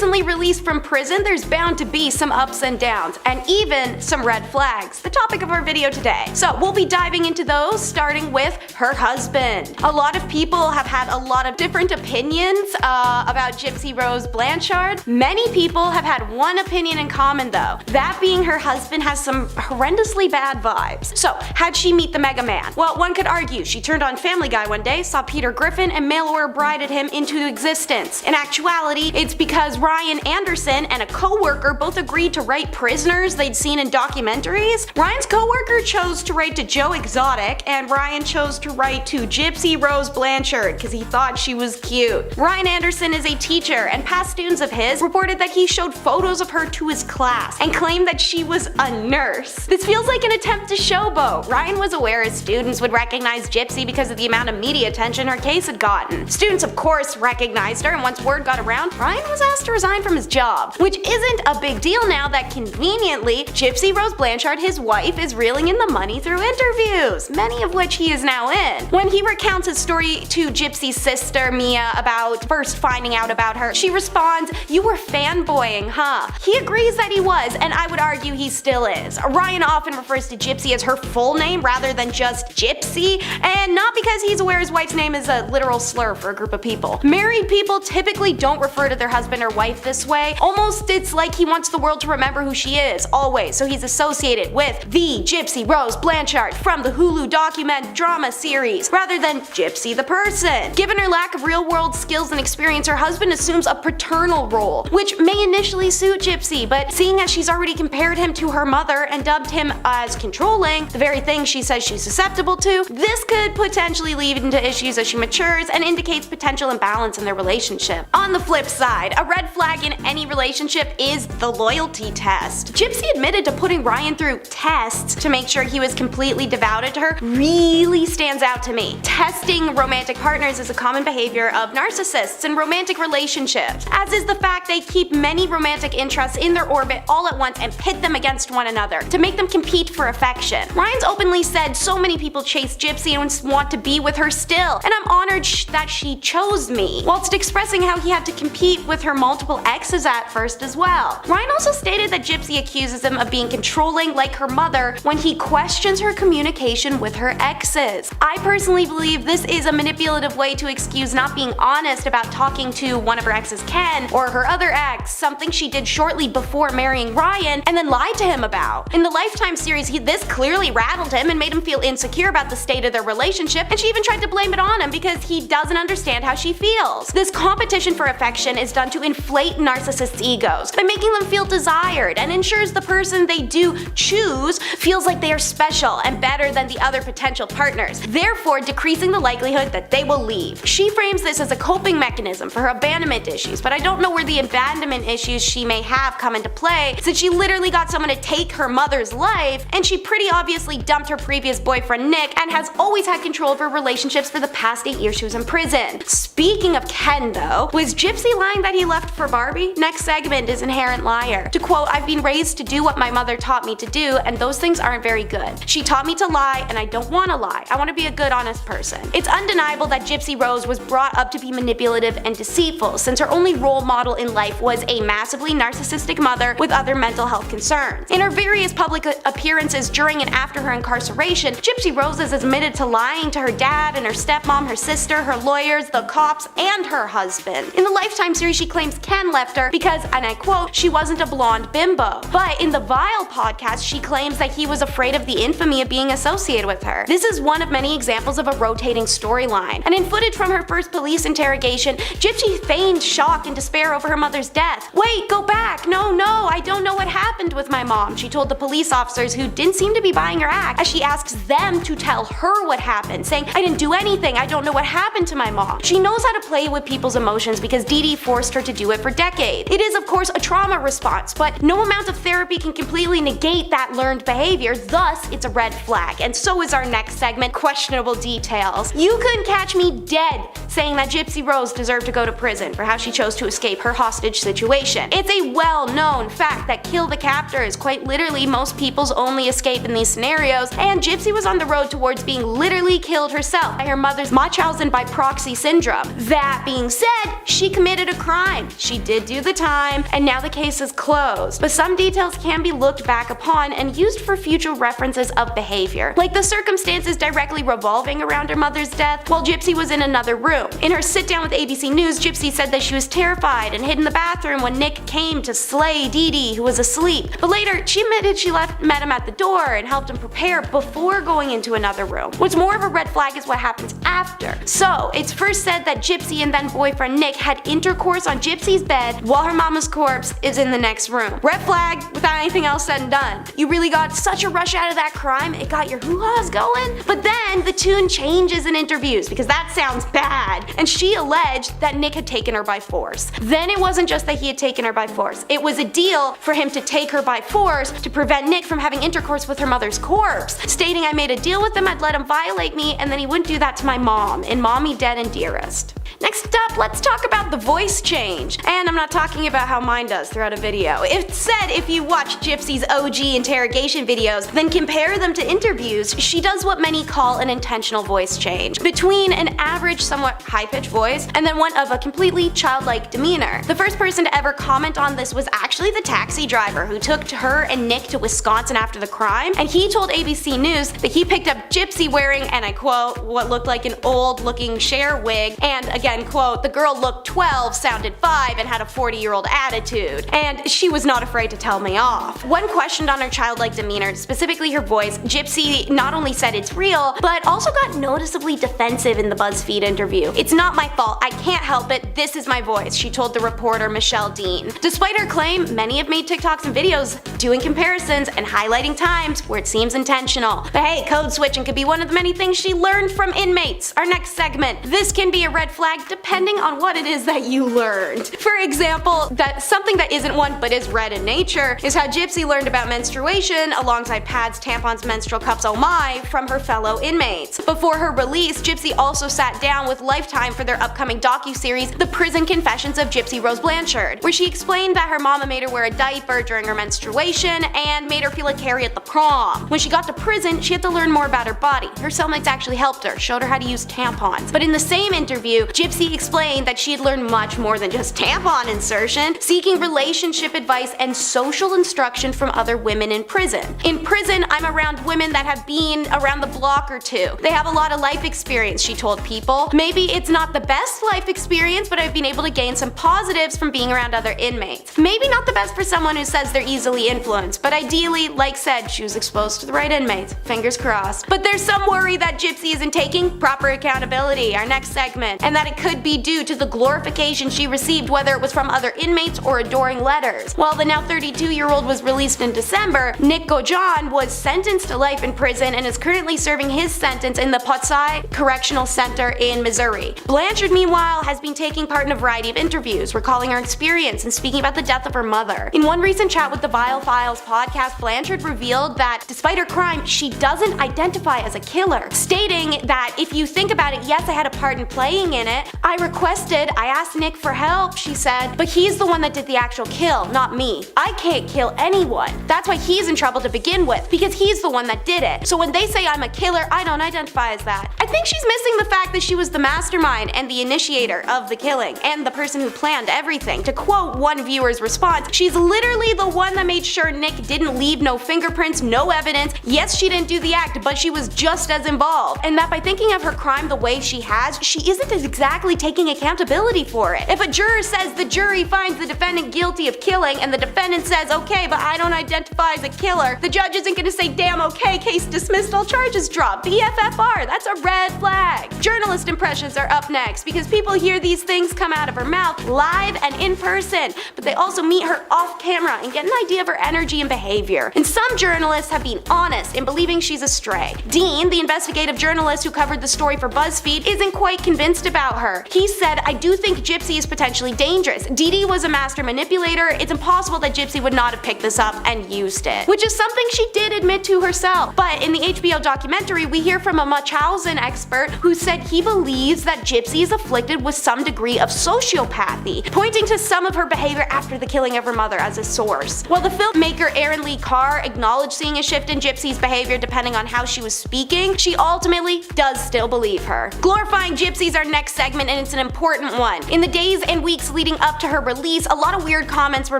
recently released from prison, there's bound to be some ups and downs, and even some red flags, the topic of our video today. So we'll be diving into those, starting with her husband. A lot of people have had a lot of different opinions about Gypsy Rose Blanchard. Many people have had one opinion in common though, that being her husband has some horrendously bad vibes. So how'd she meet the Mega Man? Well, one could argue she turned on Family Guy one day, saw Peter Griffin, and mail-order brided him into existence. In actuality, it's because Ryan Anderson and a co-worker both agreed to write prisoners they'd seen in documentaries. Ryan's co-worker chose to write to Joe Exotic, and Ryan chose to write to Gypsy Rose Blanchard because he thought she was cute. Ryan Anderson is a teacher, and past students of his reported that he showed photos of her to his class and claimed that she was a nurse. This feels like an attempt to showboat. Ryan was aware his students would recognize Gypsy because of the amount of media attention her case had gotten. Students of course recognized her, and once word got around, Ryan was asked to resign from his job. Which isn't a big deal now that conveniently, Gypsy Rose Blanchard, his wife, is reeling in the money through interviews, many of which he is now in. When he recounts his story to Gypsy's sister, Mia, about first finding out about her, she responds, "You were fanboying, huh?" He agrees that he was, and I would argue he still is. Ryan often refers to Gypsy as her full name rather than just Gypsy, and not because he's aware his wife's name is a literal slur for a group of people. Married people typically don't refer to their husband or wife this way. Almost it's like he wants the world to remember who she is, always, so he's associated with the Gypsy Rose Blanchard from the Hulu document drama series, rather than Gypsy the person. Given her lack of real-world skills and experience, her husband assumes a paternal role, which may initially suit Gypsy, but seeing as she's already compared him to her mother and dubbed him as controlling, the very thing she says she's susceptible to, this could potentially lead into issues as she matures and indicates potential imbalance in their relationship. On the flip side, a red flag in any relationship is the loyalty test. Gypsy admitted to putting Ryan through tests to make sure he was completely devoted to her really stands out to me. Testing romantic partners is a common behavior of narcissists in romantic relationships, as is the fact they keep many romantic interests in their orbit all at once and pit them against one another to make them compete for affection. Ryan's openly said so many people chase Gypsy and want to be with her still, and I'm honored that she chose me, whilst expressing how he had to compete with her multiple exes at first as well. Ryan also stated that Gypsy accuses him of being controlling like her mother when he questions her communication with her exes. I personally believe this is a manipulative way to excuse not being honest about talking to one of her exes, Ken, or her other ex, something she did shortly before marrying Ryan and then lied to him about. In the Lifetime series, this clearly rattled him and made him feel insecure about the state of their relationship, and she even tried to blame it on him because he doesn't understand how she feels. This competition for affection is done to inflate narcissists' egos by making them feel desired, and ensures the person they do choose feels like they are special and better than the other potential partners, therefore decreasing the likelihood that they will leave. She frames this as a coping mechanism for her abandonment issues, but I don't know where the abandonment issues she may have come into play, since she literally got someone to take her mother's life, and she pretty obviously dumped her previous boyfriend Nick and has always had control of her relationships for the past 8 years she was in prison. Speaking of Ken though, was Gypsy lying that he left for Barbie? Next segment is Inherent Liar. To quote, "I've been raised to do what my mother taught me to do, and those things aren't very good. She taught me to lie, and I don't want to lie. I want to be a good, honest person." It's undeniable that Gypsy Rose was brought up to be manipulative and deceitful, since her only role model in life was a massively narcissistic mother with other mental health concerns. In her various public appearances during and after her incarceration, Gypsy Rose has admitted to lying to her dad and her stepmom, her sister, her lawyers, the cops, and her husband. In the Lifetime series, she claims Ken left her because, and I quote, "she wasn't a blonde bimbo." But in the Vile podcast, she claims that he was afraid of the infamy of being associated with her. This is one of many examples of a rotating storyline. And in footage from her first police interrogation, Gypsy feigned shock and despair over her mother's death. "Wait, go back. No, I don't know what happened with my mom," she told the police officers, who didn't seem to be buying her act, as she asks them to tell her what happened, saying, "I didn't do anything. I don't know what happened to my mom." She knows how to play with people's emotions because Dee Dee forced her to do it for decades. It is of course a trauma response, but no amount of therapy can completely negate that learned behavior, thus it's a red flag. And so is our next segment, Questionable Details. You couldn't catch me dead saying that Gypsy Rose deserved to go to prison for how she chose to escape her hostage situation. It's a well-known fact that kill the captor is quite literally most people's only escape in these scenarios, and Gypsy was on the road towards being literally killed herself by her mother's Munchausen by proxy syndrome. That being said, she committed a crime. She did do the time, and now the case is closed. But some details can be looked back upon and used for future references of behavior, like the circumstances directly revolving around her mother's death while Gypsy was in another room. In her sit-down with ABC News, Gypsy said that she was terrified and hid in the bathroom when Nick came to slay Dee Dee, who was asleep. But later, she admitted she met him at the door and helped him prepare before going into another room. What's more of a red flag is what happens after. So, it's first said that Gypsy and then boyfriend Nick had intercourse on Gypsy's bed while her mama's corpse is in the next room. Red flag without anything else said and done. You really got such a rush out of that crime, it got your hoo-ha's going? But then the tune changes in interviews because that sounds bad, and she alleged that Nick had taken her by force. Then it wasn't just that he had taken her by force, it was a deal for him to take her by force to prevent Nick from having intercourse with her mother's corpse, stating, "I made a deal with him, I'd let him violate me, and then he wouldn't do that to my mom in Mommy, Dead, and Dearest." Next up, let's talk about the voice change. And I'm not talking about how mine does throughout a video. It said if you watch Gypsy's OG interrogation videos, then compare them to interviews, she does what many call an intentional voice change, between an average, somewhat high-pitched voice and then one of a completely childlike demeanor. The first person to ever comment on this was actually the taxi driver who took her and Nick to Wisconsin after the crime, and he told ABC News that he picked up Gypsy wearing, and I quote, what looked like an old-looking Cher wig, and again, quote, "The girl looked 12, sounded 5, and had a 40-year-old attitude, and she was not afraid to tell me off." When questioned on her childlike demeanor, specifically her voice, Gypsy not only said it's real, but also got noticeably defensive in the BuzzFeed interview. "It's not my fault, I can't help it, this is my voice," she told the reporter Michelle Dean. Despite her claim, many have made TikToks and videos doing comparisons and highlighting times where it seems intentional. But hey, code switching could be one of the many things she learned from inmates. Our next segment. This can be a red flag depending on what it is that you learned. For example, that something that isn't one but is red in nature is how Gypsy learned about menstruation alongside pads, tampons, menstrual cups, oh my, from her fellow inmates. Before her release, Gypsy also sat down with Lifetime for their upcoming docuseries, The Prison Confessions of Gypsy Rose Blanchard, where she explained that her mama made her wear a diaper during her menstruation and made her feel like Carrie at the prom. When she got to prison, she had to learn more about her body. Her cellmates actually helped her, showed her how to use tampons. But in the same interview, Gypsy explained that she had learned much more than just tampon insertion, seeking relationship advice and social instruction from other women in prison. "In prison, I'm around women that have been around the block or two. They have a lot of life experience," she told People. "Maybe it's not the best life experience, but I've been able to gain some positives from being around other inmates. Maybe not the best for someone who says they're easily influenced, but ideally, like said, she was exposed to the right inmates. Fingers crossed." But there's some worry that Gypsy isn't taking proper accountability, our next segment, and that it could be due to the glorification she received, whether it was from other inmates or adoring letters. While the now 32-year-old was released in December, Nick Gojan was sentenced to life in prison and is currently serving his sentence in the Façade Correctional Center in Missouri. Blanchard, meanwhile, has been taking part in a variety of interviews, recalling her experience and speaking about the death of her mother. In one recent chat with the Vile Files podcast, Blanchard revealed that despite her crime, she doesn't identify as a killer, stating that if you think about it, yes, I had a part in playing in it. I asked Nick for help, she said, but he's the one that did the actual kill, not me. I can't kill anyone. That's why he's in trouble to begin with, because he's the one that did it. So when they say I'm a killer, I don't identify as that. I think she's missing the fact that she was the mastermind and the initiator of the killing, and the person who planned everything. To quote one viewer's response, "She's literally the one that made sure Nick didn't leave no fingerprints, no evidence. Yes, she didn't do the act, but she was just as involved. And that by thinking of her crime the way she has, she isn't exactly taking accountability for it. If a juror says the jury finds the defendant guilty of killing and the defendant says, okay, but I don't identify as a killer, the judge isn't gonna say, damn, okay, case dismissed, all charges dropped. BFFR, that's a red flag." Journalist impressions are up next because people hear these things come out of her mouth live and in person, but they also meet her off camera and get an idea of her energy and behavior. And some journalists have been honest in believing she's a stray. Dean, the investigative journalist who covered the story for BuzzFeed, isn't quite convinced about her. He said, "I do think Gypsy is potentially dangerous. Dee Dee was a master manipulator. It's impossible that Gypsy would not have picked this up and used it," which is something she did admit to herself. But in the HBO documentary, we hear from a Munchausen expert who said he believes that Gypsy is afflicted with some degree of sociopathy, pointing to some of her behavior after the killing of her mother as a source. While the filmmaker Aaron Lee Carr acknowledged seeing a shift in Gypsy's behavior depending on how she was speaking, she ultimately does still believe her. Glorifying Gypsy's our next segment. segment, and it's an important one. In the days and weeks leading up to her release, a lot of weird comments were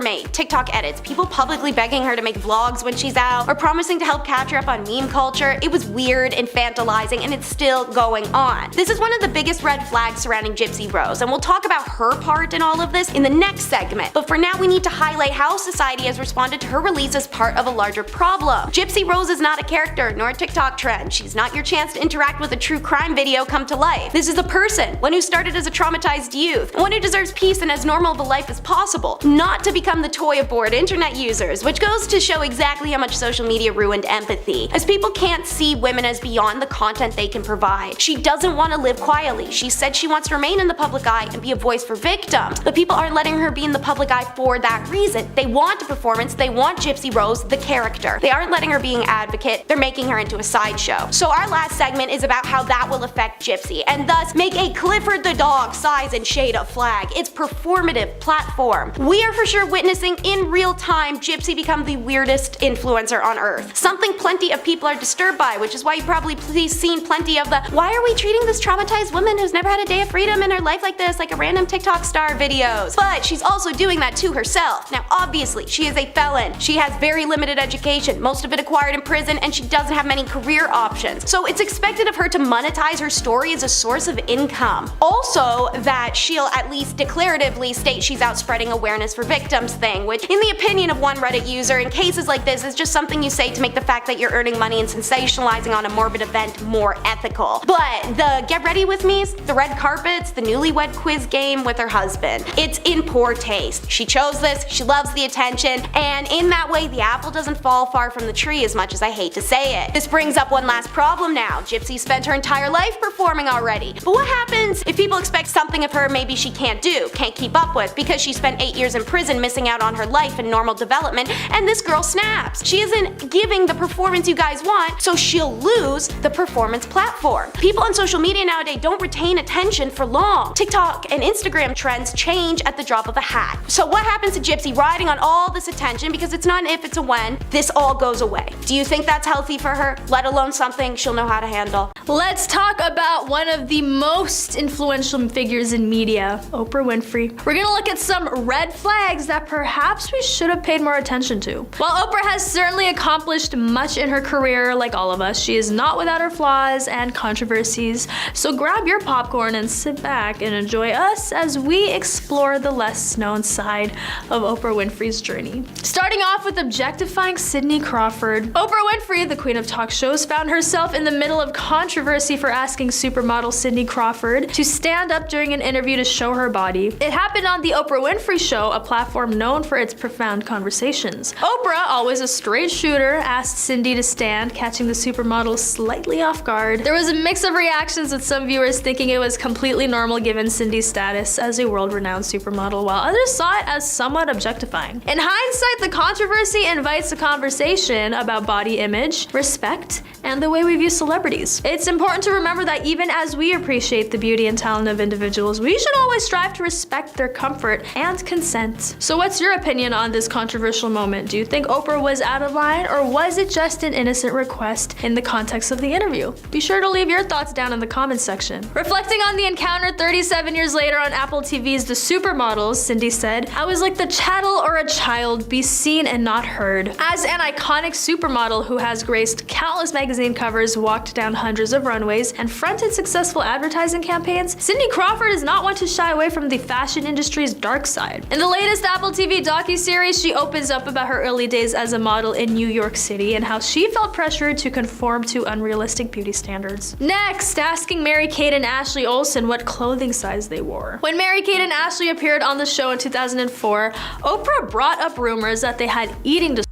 made. TikTok edits, people publicly begging her to make vlogs when she's out, or promising to help catch her up on meme culture. It was weird, infantilizing, and it's still going on. This is one of the biggest red flags surrounding Gypsy Rose, and we'll talk about her part in all of this in the next segment. But for now, we need to highlight how society has responded to her release as part of a larger problem. Gypsy Rose is not a character, nor a TikTok trend. She's not your chance to interact with a true crime video come to life. This is a person, one who started as a traumatized youth, one who deserves peace and as normal of a life as possible, not to become the toy of bored internet users, which goes to show exactly how much social media ruined empathy, as people can't see women as beyond the content they can provide. She doesn't want to live quietly. She said she wants to remain in the public eye and be a voice for victims, but people aren't letting her be in the public eye for that reason. They want a performance, they want Gypsy Rose, the character. They aren't letting her be an advocate, they're making her into a sideshow. So our last segment is about how that will affect Gypsy, and thus make a Clifford the Dog size and shade of flag. It's performative platform. We are for sure witnessing in real time Gypsy become the weirdest influencer on earth. Something plenty of people are disturbed by, which is why you've probably seen plenty of the "why are we treating this traumatized woman who's never had a day of freedom in her life like this, like a random TikTok star" videos. But she's also doing that to herself. Now obviously, she is a felon. She has very limited education, most of it acquired in prison, and she doesn't have many career options. So it's expected of her to monetize her story as a source of income. Also, that she'll at least declaratively state she's out spreading awareness for victims thing, which in the opinion of one Reddit user, in cases like this is just something you say to make the fact that you're earning money and sensationalizing on a morbid event more ethical. But the get ready with me's, the red carpets, the newlywed quiz game with her husband, it's in poor taste. She chose this, she loves the attention, and in that way the apple doesn't fall far from the tree, as much as I hate to say it. This brings up one last problem now. Gypsy spent her entire life performing already. But what happens if people expect something of her maybe she can't do, can't keep up with, because she spent 8 years in prison missing out on her life and normal development, and this girl snaps? She isn't giving the performance you guys want, so she'll lose the performance platform. People on social media nowadays don't retain attention for long. TikTok and Instagram trends change at the drop of a hat. So what happens to Gypsy riding on all this attention, because it's not an if, it's a when, this all goes away? Do you think that's healthy for her, let alone something she'll know how to handle? Let's talk about one of the most influential figures in media, Oprah Winfrey. We're gonna look at some red flags that perhaps we should have paid more attention to. While Oprah has certainly accomplished much in her career, like all of us, she is not without her flaws and controversies. So grab your popcorn and sit back and enjoy us as we explore the less known side of Oprah Winfrey's journey. Starting off with objectifying Cindy Crawford. Oprah Winfrey, the queen of talk shows, found herself in the middle of controversy for asking supermodel Cindy Crawford to stand up during an interview to show her body. It happened on the Oprah Winfrey Show, a platform known for its profound conversations. Oprah, always a straight shooter, asked Cindy to stand, catching the supermodel slightly off guard. There was a mix of reactions, with some viewers thinking it was completely normal given Cindy's status as a world-renowned supermodel, while others saw it as somewhat objectifying. In hindsight, the controversy invites a conversation about body image, respect, and the way we view celebrities. It's important to remember that even as we appreciate the beauty and talent of individuals, we should always strive to respect their comfort and consent. So what's your opinion on this controversial moment? Do you think Oprah was out of line, or was it just an innocent request in the context of the interview? Be sure to leave your thoughts down in the comments section. Reflecting on the encounter 37 years later on Apple TV's The Supermodels, Cindy said, "I was like the chattel or a child, be seen and not heard." As an iconic supermodel who has graced countless magazine covers, walked down hundreds of runways, and fronted successful advertising campaigns, Cindy Crawford is not one to shy away from the fashion industry's dark side. In the latest Apple TV docuseries, she opens up about her early days as a model in New York City and how she felt pressured to conform to unrealistic beauty standards. Next, asking Mary-Kate and Ashley Olsen what clothing size they wore. When Mary-Kate and Ashley appeared on the show in 2004, Oprah brought up rumors that they had eating disorders.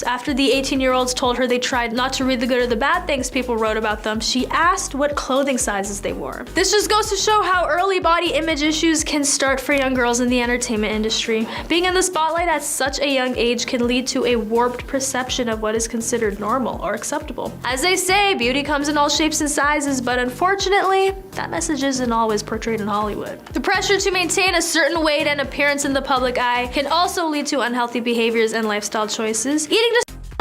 After the 18-year-olds told her they tried not to read the good or the bad things people wrote about them, she asked what clothing sizes they wore. This just goes to show how early body image issues can start for young girls in the entertainment industry. Being in the spotlight at such a young age can lead to a warped perception of what is considered normal or acceptable. As they say, beauty comes in all shapes and sizes, but unfortunately, that message isn't always portrayed in Hollywood. The pressure to maintain a certain weight and appearance in the public eye can also lead to unhealthy behaviors and lifestyle choices. Eating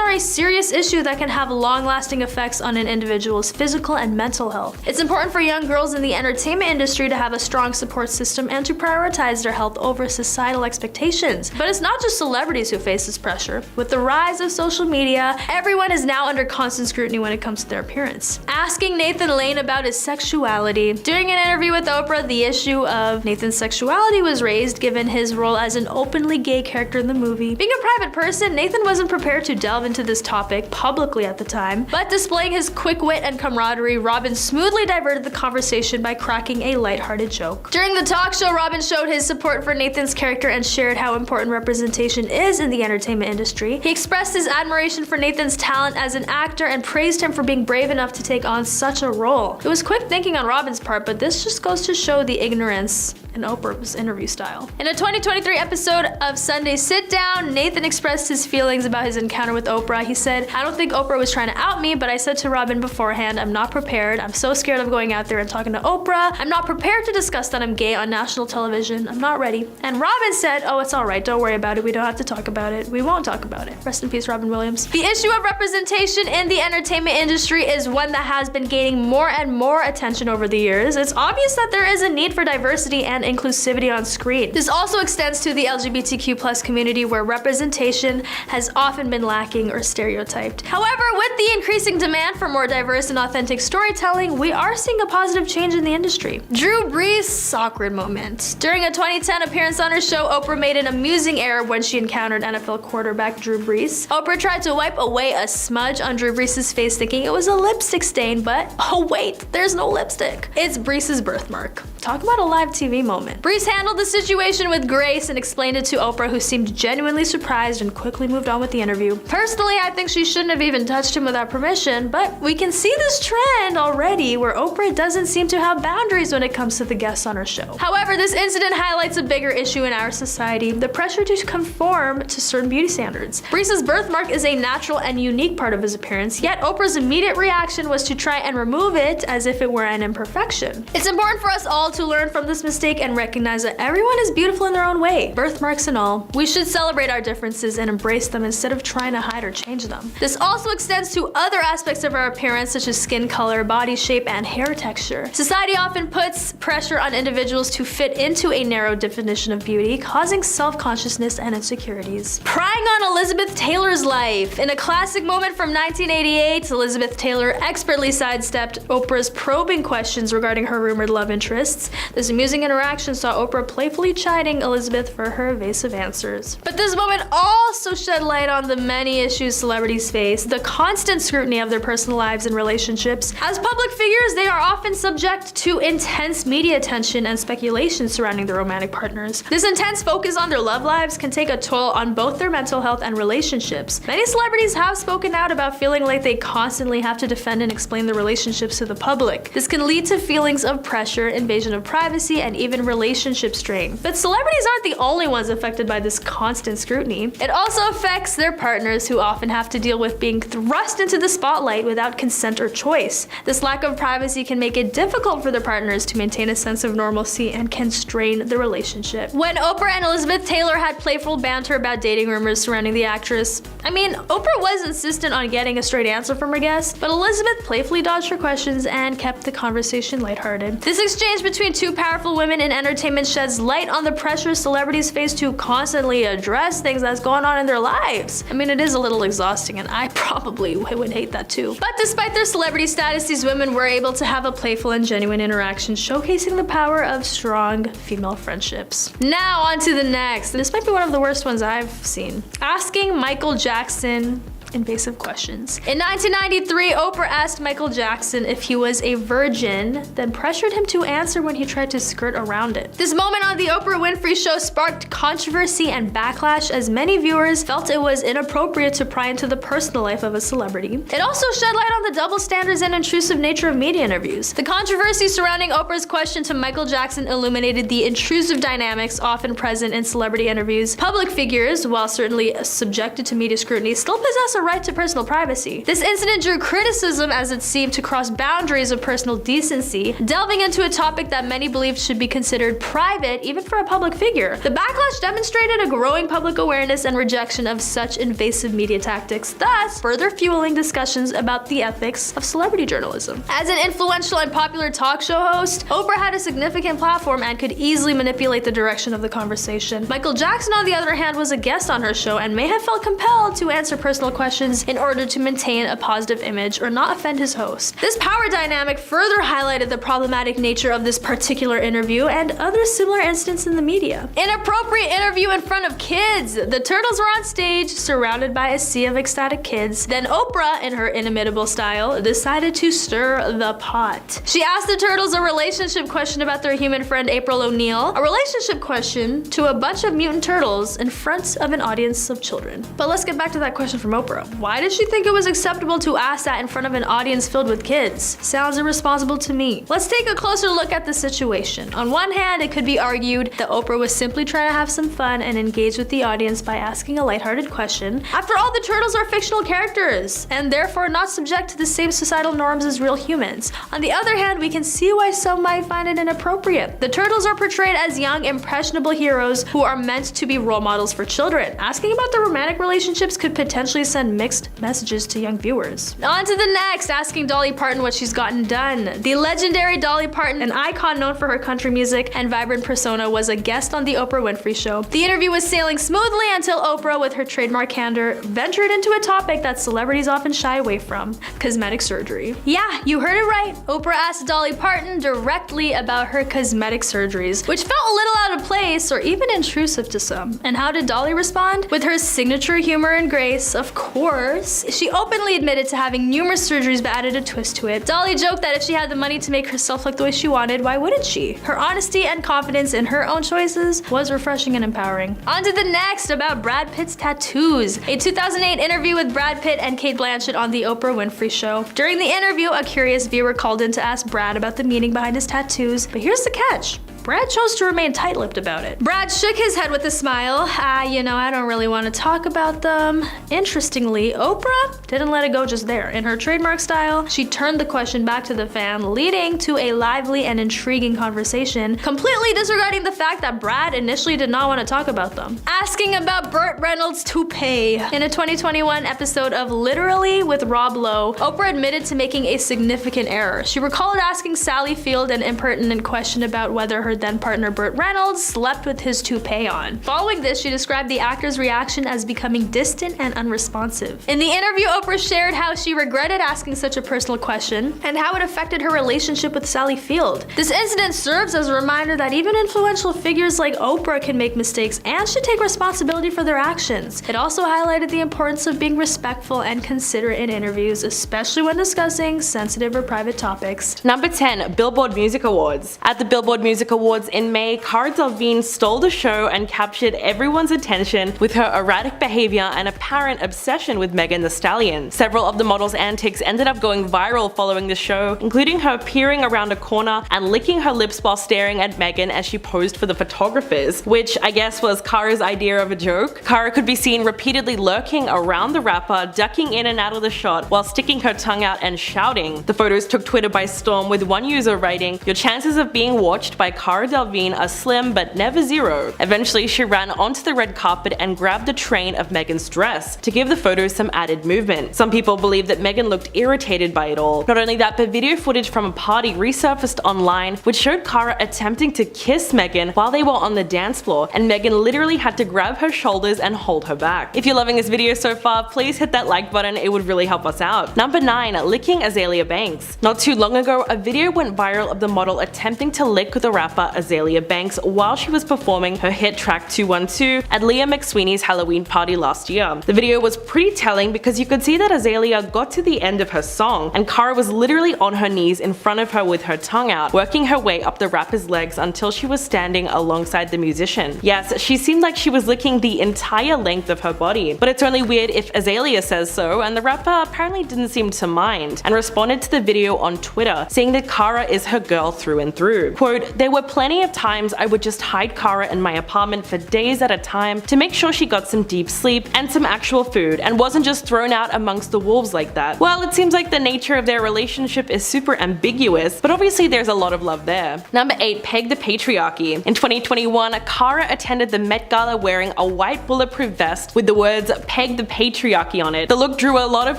are a serious issue that can have long-lasting effects on an individual's physical and mental health. It's important for young girls in the entertainment industry to have a strong support system and to prioritize their health over societal expectations. But it's not just celebrities who face this pressure. With the rise of social media, everyone is now under constant scrutiny when it comes to their appearance. Asking Nathan Lane about his sexuality. During an interview with Oprah, the issue of Nathan's sexuality was raised given his role as an openly gay character in the movie. Being a private person, Nathan wasn't prepared to delve into this topic publicly at the time, but displaying his quick wit and camaraderie, Robin smoothly diverted the conversation by cracking a lighthearted joke. During the talk show, Robin showed his support for Nathan's character and shared how important representation is in the entertainment industry. He expressed his admiration for Nathan's talent as an actor and praised him for being brave enough to take on such a role. It was quick thinking on Robin's part, but this just goes to show the ignorance in Oprah's interview style. In a 2023 episode of Sunday Sit Down, Nathan expressed his feelings about his encounter with Oprah. He said, "I don't think Oprah was trying to out me, but I said to Robin beforehand, I'm not prepared. I'm so scared of going out there and talking to Oprah. I'm not prepared to discuss that I'm gay on national television. I'm not ready." And Robin said, "Oh, it's all right. Don't worry about it. We don't have to talk about it. We won't talk about it." Rest in peace, Robin Williams. The issue of representation in the entertainment industry is one that has been gaining more and more attention over the years. It's obvious that there is a need for diversity and inclusivity on screen. This also extends to the LGBTQ+ community, where representation has often been lacking or stereotyped. However, with the increasing demand for more diverse and authentic storytelling, we are seeing a positive change in the industry. Drew Brees' awkward moment. During a 2010 appearance on her show, Oprah made an amusing error when she encountered NFL quarterback Drew Brees. Oprah tried to wipe away a smudge on Drew Brees' face, thinking it was a lipstick stain, but oh wait, there's no lipstick. It's Brees' birthmark. Talk about a live TV moment. Brees handled the situation with grace and explained it to Oprah, who seemed genuinely surprised and quickly moved on with the interview. Personally, I think she shouldn't have even touched him without permission, but we can see this trend already where Oprah doesn't seem to have boundaries when it comes to the guests on her show. However, this incident highlights a bigger issue in our society, the pressure to conform to certain beauty standards. Brees' birthmark is a natural and unique part of his appearance, yet Oprah's immediate reaction was to try and remove it as if it were an imperfection. It's important for us all to learn from this mistake and recognize that everyone is beautiful in their own way, birthmarks and all. We should celebrate our differences and embrace them instead of trying to hide or change them. This also extends to other aspects of our appearance, such as skin color, body shape, and hair texture. Society often puts pressure on individuals to fit into a narrow definition of beauty, causing self-consciousness and insecurities. Prying on Elizabeth Taylor's life. In a classic moment from 1988, Elizabeth Taylor expertly sidestepped Oprah's probing questions regarding her rumored love interests. This amusing interaction saw Oprah playfully chiding Elizabeth for her evasive answers. But this moment also shed light on the many issues celebrities face, the constant scrutiny of their personal lives and relationships. As public figures, they are often subject to intense media attention and speculation surrounding their romantic partners. This intense focus on their love lives can take a toll on both their mental health and relationships. Many celebrities have spoken out about feeling like they constantly have to defend and explain their relationships to the public. This can lead to feelings of pressure, invasion of privacy, and even relationship strain. But celebrities aren't the only ones affected by this constant scrutiny. It also affects their partners, who often have to deal with being thrust into the spotlight without consent or choice. This lack of privacy can make it difficult for their partners to maintain a sense of normalcy and can strain the relationship. When Oprah and Elizabeth Taylor had playful banter about dating rumors surrounding the actress, Oprah was insistent on getting a straight answer from her guests, but Elizabeth playfully dodged her questions and kept the conversation lighthearted. This exchange between two powerful women in entertainment sheds light on the pressure celebrities face to constantly address things that's going on in their lives. It is a little exhausting, and I probably would hate that too. But despite their celebrity status, these women were able to have a playful and genuine interaction, showcasing the power of strong female friendships. Now on to the next. This might be one of the worst ones I've seen. Asking Michael Jackson invasive questions. In 1993, Oprah asked Michael Jackson if he was a virgin, then pressured him to answer when he tried to skirt around it. This moment on the Oprah Winfrey Show sparked controversy and backlash, as many viewers felt it was inappropriate to pry into the personal life of a celebrity. It also shed light on the double standards and intrusive nature of media interviews. The controversy surrounding Oprah's question to Michael Jackson illuminated the intrusive dynamics often present in celebrity interviews. Public figures, while certainly subjected to media scrutiny, still possess a a right to personal privacy. This incident drew criticism as it seemed to cross boundaries of personal decency, delving into a topic that many believed should be considered private even for a public figure. The backlash demonstrated a growing public awareness and rejection of such invasive media tactics, thus further fueling discussions about the ethics of celebrity journalism. As an influential and popular talk show host, Oprah had a significant platform and could easily manipulate the direction of the conversation. Michael Jackson, on the other hand, was a guest on her show and may have felt compelled to answer personal questions in order to maintain a positive image or not offend his host. This power dynamic further highlighted the problematic nature of this particular interview and other similar incidents in the media. Inappropriate interview in front of kids. The Turtles were on stage, surrounded by a sea of ecstatic kids. Then Oprah, in her inimitable style, decided to stir the pot. She asked the Turtles a relationship question about their human friend April O'Neil, a relationship question to a bunch of mutant turtles in front of an audience of children. But let's get back to that question from Oprah. Why did she think it was acceptable to ask that in front of an audience filled with kids? Sounds irresponsible to me. Let's take a closer look at the situation. On one hand, it could be argued that Oprah was simply trying to have some fun and engage with the audience by asking a lighthearted question. After all, the turtles are fictional characters and therefore not subject to the same societal norms as real humans. On the other hand, we can see why some might find it inappropriate. The turtles are portrayed as young, impressionable heroes who are meant to be role models for children. Asking about their romantic relationships could potentially send mixed messages to young viewers. On to the next, asking Dolly Parton what she's gotten done. The legendary Dolly Parton, an icon known for her country music and vibrant persona, was a guest on the Oprah Winfrey Show. The interview was sailing smoothly until Oprah, with her trademark candor, ventured into a topic that celebrities often shy away from: cosmetic surgery. Yeah, you heard it right. Oprah asked Dolly Parton directly about her cosmetic surgeries, which felt a little out of place or even intrusive to some. And how did Dolly respond? With her signature humor and grace, of course. She openly admitted to having numerous surgeries but added a twist to it. Dolly joked that if she had the money to make herself look the way she wanted, why wouldn't she? Her honesty and confidence in her own choices was refreshing and empowering. On to the next, about Brad Pitt's tattoos. A 2008 interview with Brad Pitt and Cate Blanchett on the Oprah Winfrey Show. During the interview, a curious viewer called in to ask Brad about the meaning behind his tattoos, but here's the catch. Brad chose to remain tight-lipped about it. Brad shook his head with a smile. I don't really want to talk about them. Interestingly, Oprah didn't let it go just there. In her trademark style, she turned the question back to the fan, leading to a lively and intriguing conversation, completely disregarding the fact that Brad initially did not want to talk about them. Asking about Burt Reynolds' toupee. In a 2021 episode of Literally with Rob Lowe, Oprah admitted to making a significant error. She recalled asking Sally Field an impertinent question about whether her then partner Burt Reynolds slept with his toupee on. Following this, she described the actor's reaction as becoming distant and unresponsive. In the interview, Oprah shared how she regretted asking such a personal question and how it affected her relationship with Sally Field. This incident serves as a reminder that even influential figures like Oprah can make mistakes and should take responsibility for their actions. It also highlighted the importance of being respectful and considerate in interviews, especially when discussing sensitive or private topics. Number 10, Billboard Music Awards. At the Billboard Music Awards in May, Cara Delevingne stole the show and captured everyone's attention with her erratic behavior and apparent obsession with Megan Thee Stallion. Several of the model's antics ended up going viral following the show, including her peering around a corner and licking her lips while staring at Megan as she posed for the photographers, which I guess was Cara's idea of a joke. Cara could be seen repeatedly lurking around the rapper, ducking in and out of the shot while sticking her tongue out and shouting. The photos took Twitter by storm, with one user writing, "Your chances of being watched by Cara Delevingne are slim but never zero." Eventually, she ran onto the red carpet and grabbed the train of Megan's dress to give the photos some added movement. Some people believe that Megan looked irritated by it all. Not only that, but video footage from a party resurfaced online which showed Cara attempting to kiss Megan while they were on the dance floor, and Megan literally had to grab her shoulders and hold her back. If you're loving this video so far, please hit that like button, it would really help us out. Number 9, licking Azalea Banks. Not too long ago, a video went viral of the model attempting to lick the rapper Azalea Banks while she was performing her hit track 212 at Leah McSweeney's Halloween party last year. The video was pretty telling because you could see that Azalea got to the end of her song and Cara was literally on her knees in front of her with her tongue out, working her way up the rapper's legs until she was standing alongside the musician. Yes, she seemed like she was licking the entire length of her body, but it's only weird if Azalea says so, and the rapper apparently didn't seem to mind and responded to the video on Twitter, saying that Cara is her girl through and through. Quote, "There were plenty of times I would just hide Cara in my apartment for days at a time to make sure she got some deep sleep and some actual food and wasn't just thrown out amongst the wolves like that. Well, it seems like the nature of their relationship is super ambiguous, but obviously there's a lot of love there. Number 8. Peg the patriarchy. In 2021, Cara attended the Met Gala wearing a white bulletproof vest with the words "Peg the patriarchy" on it. The look drew a lot of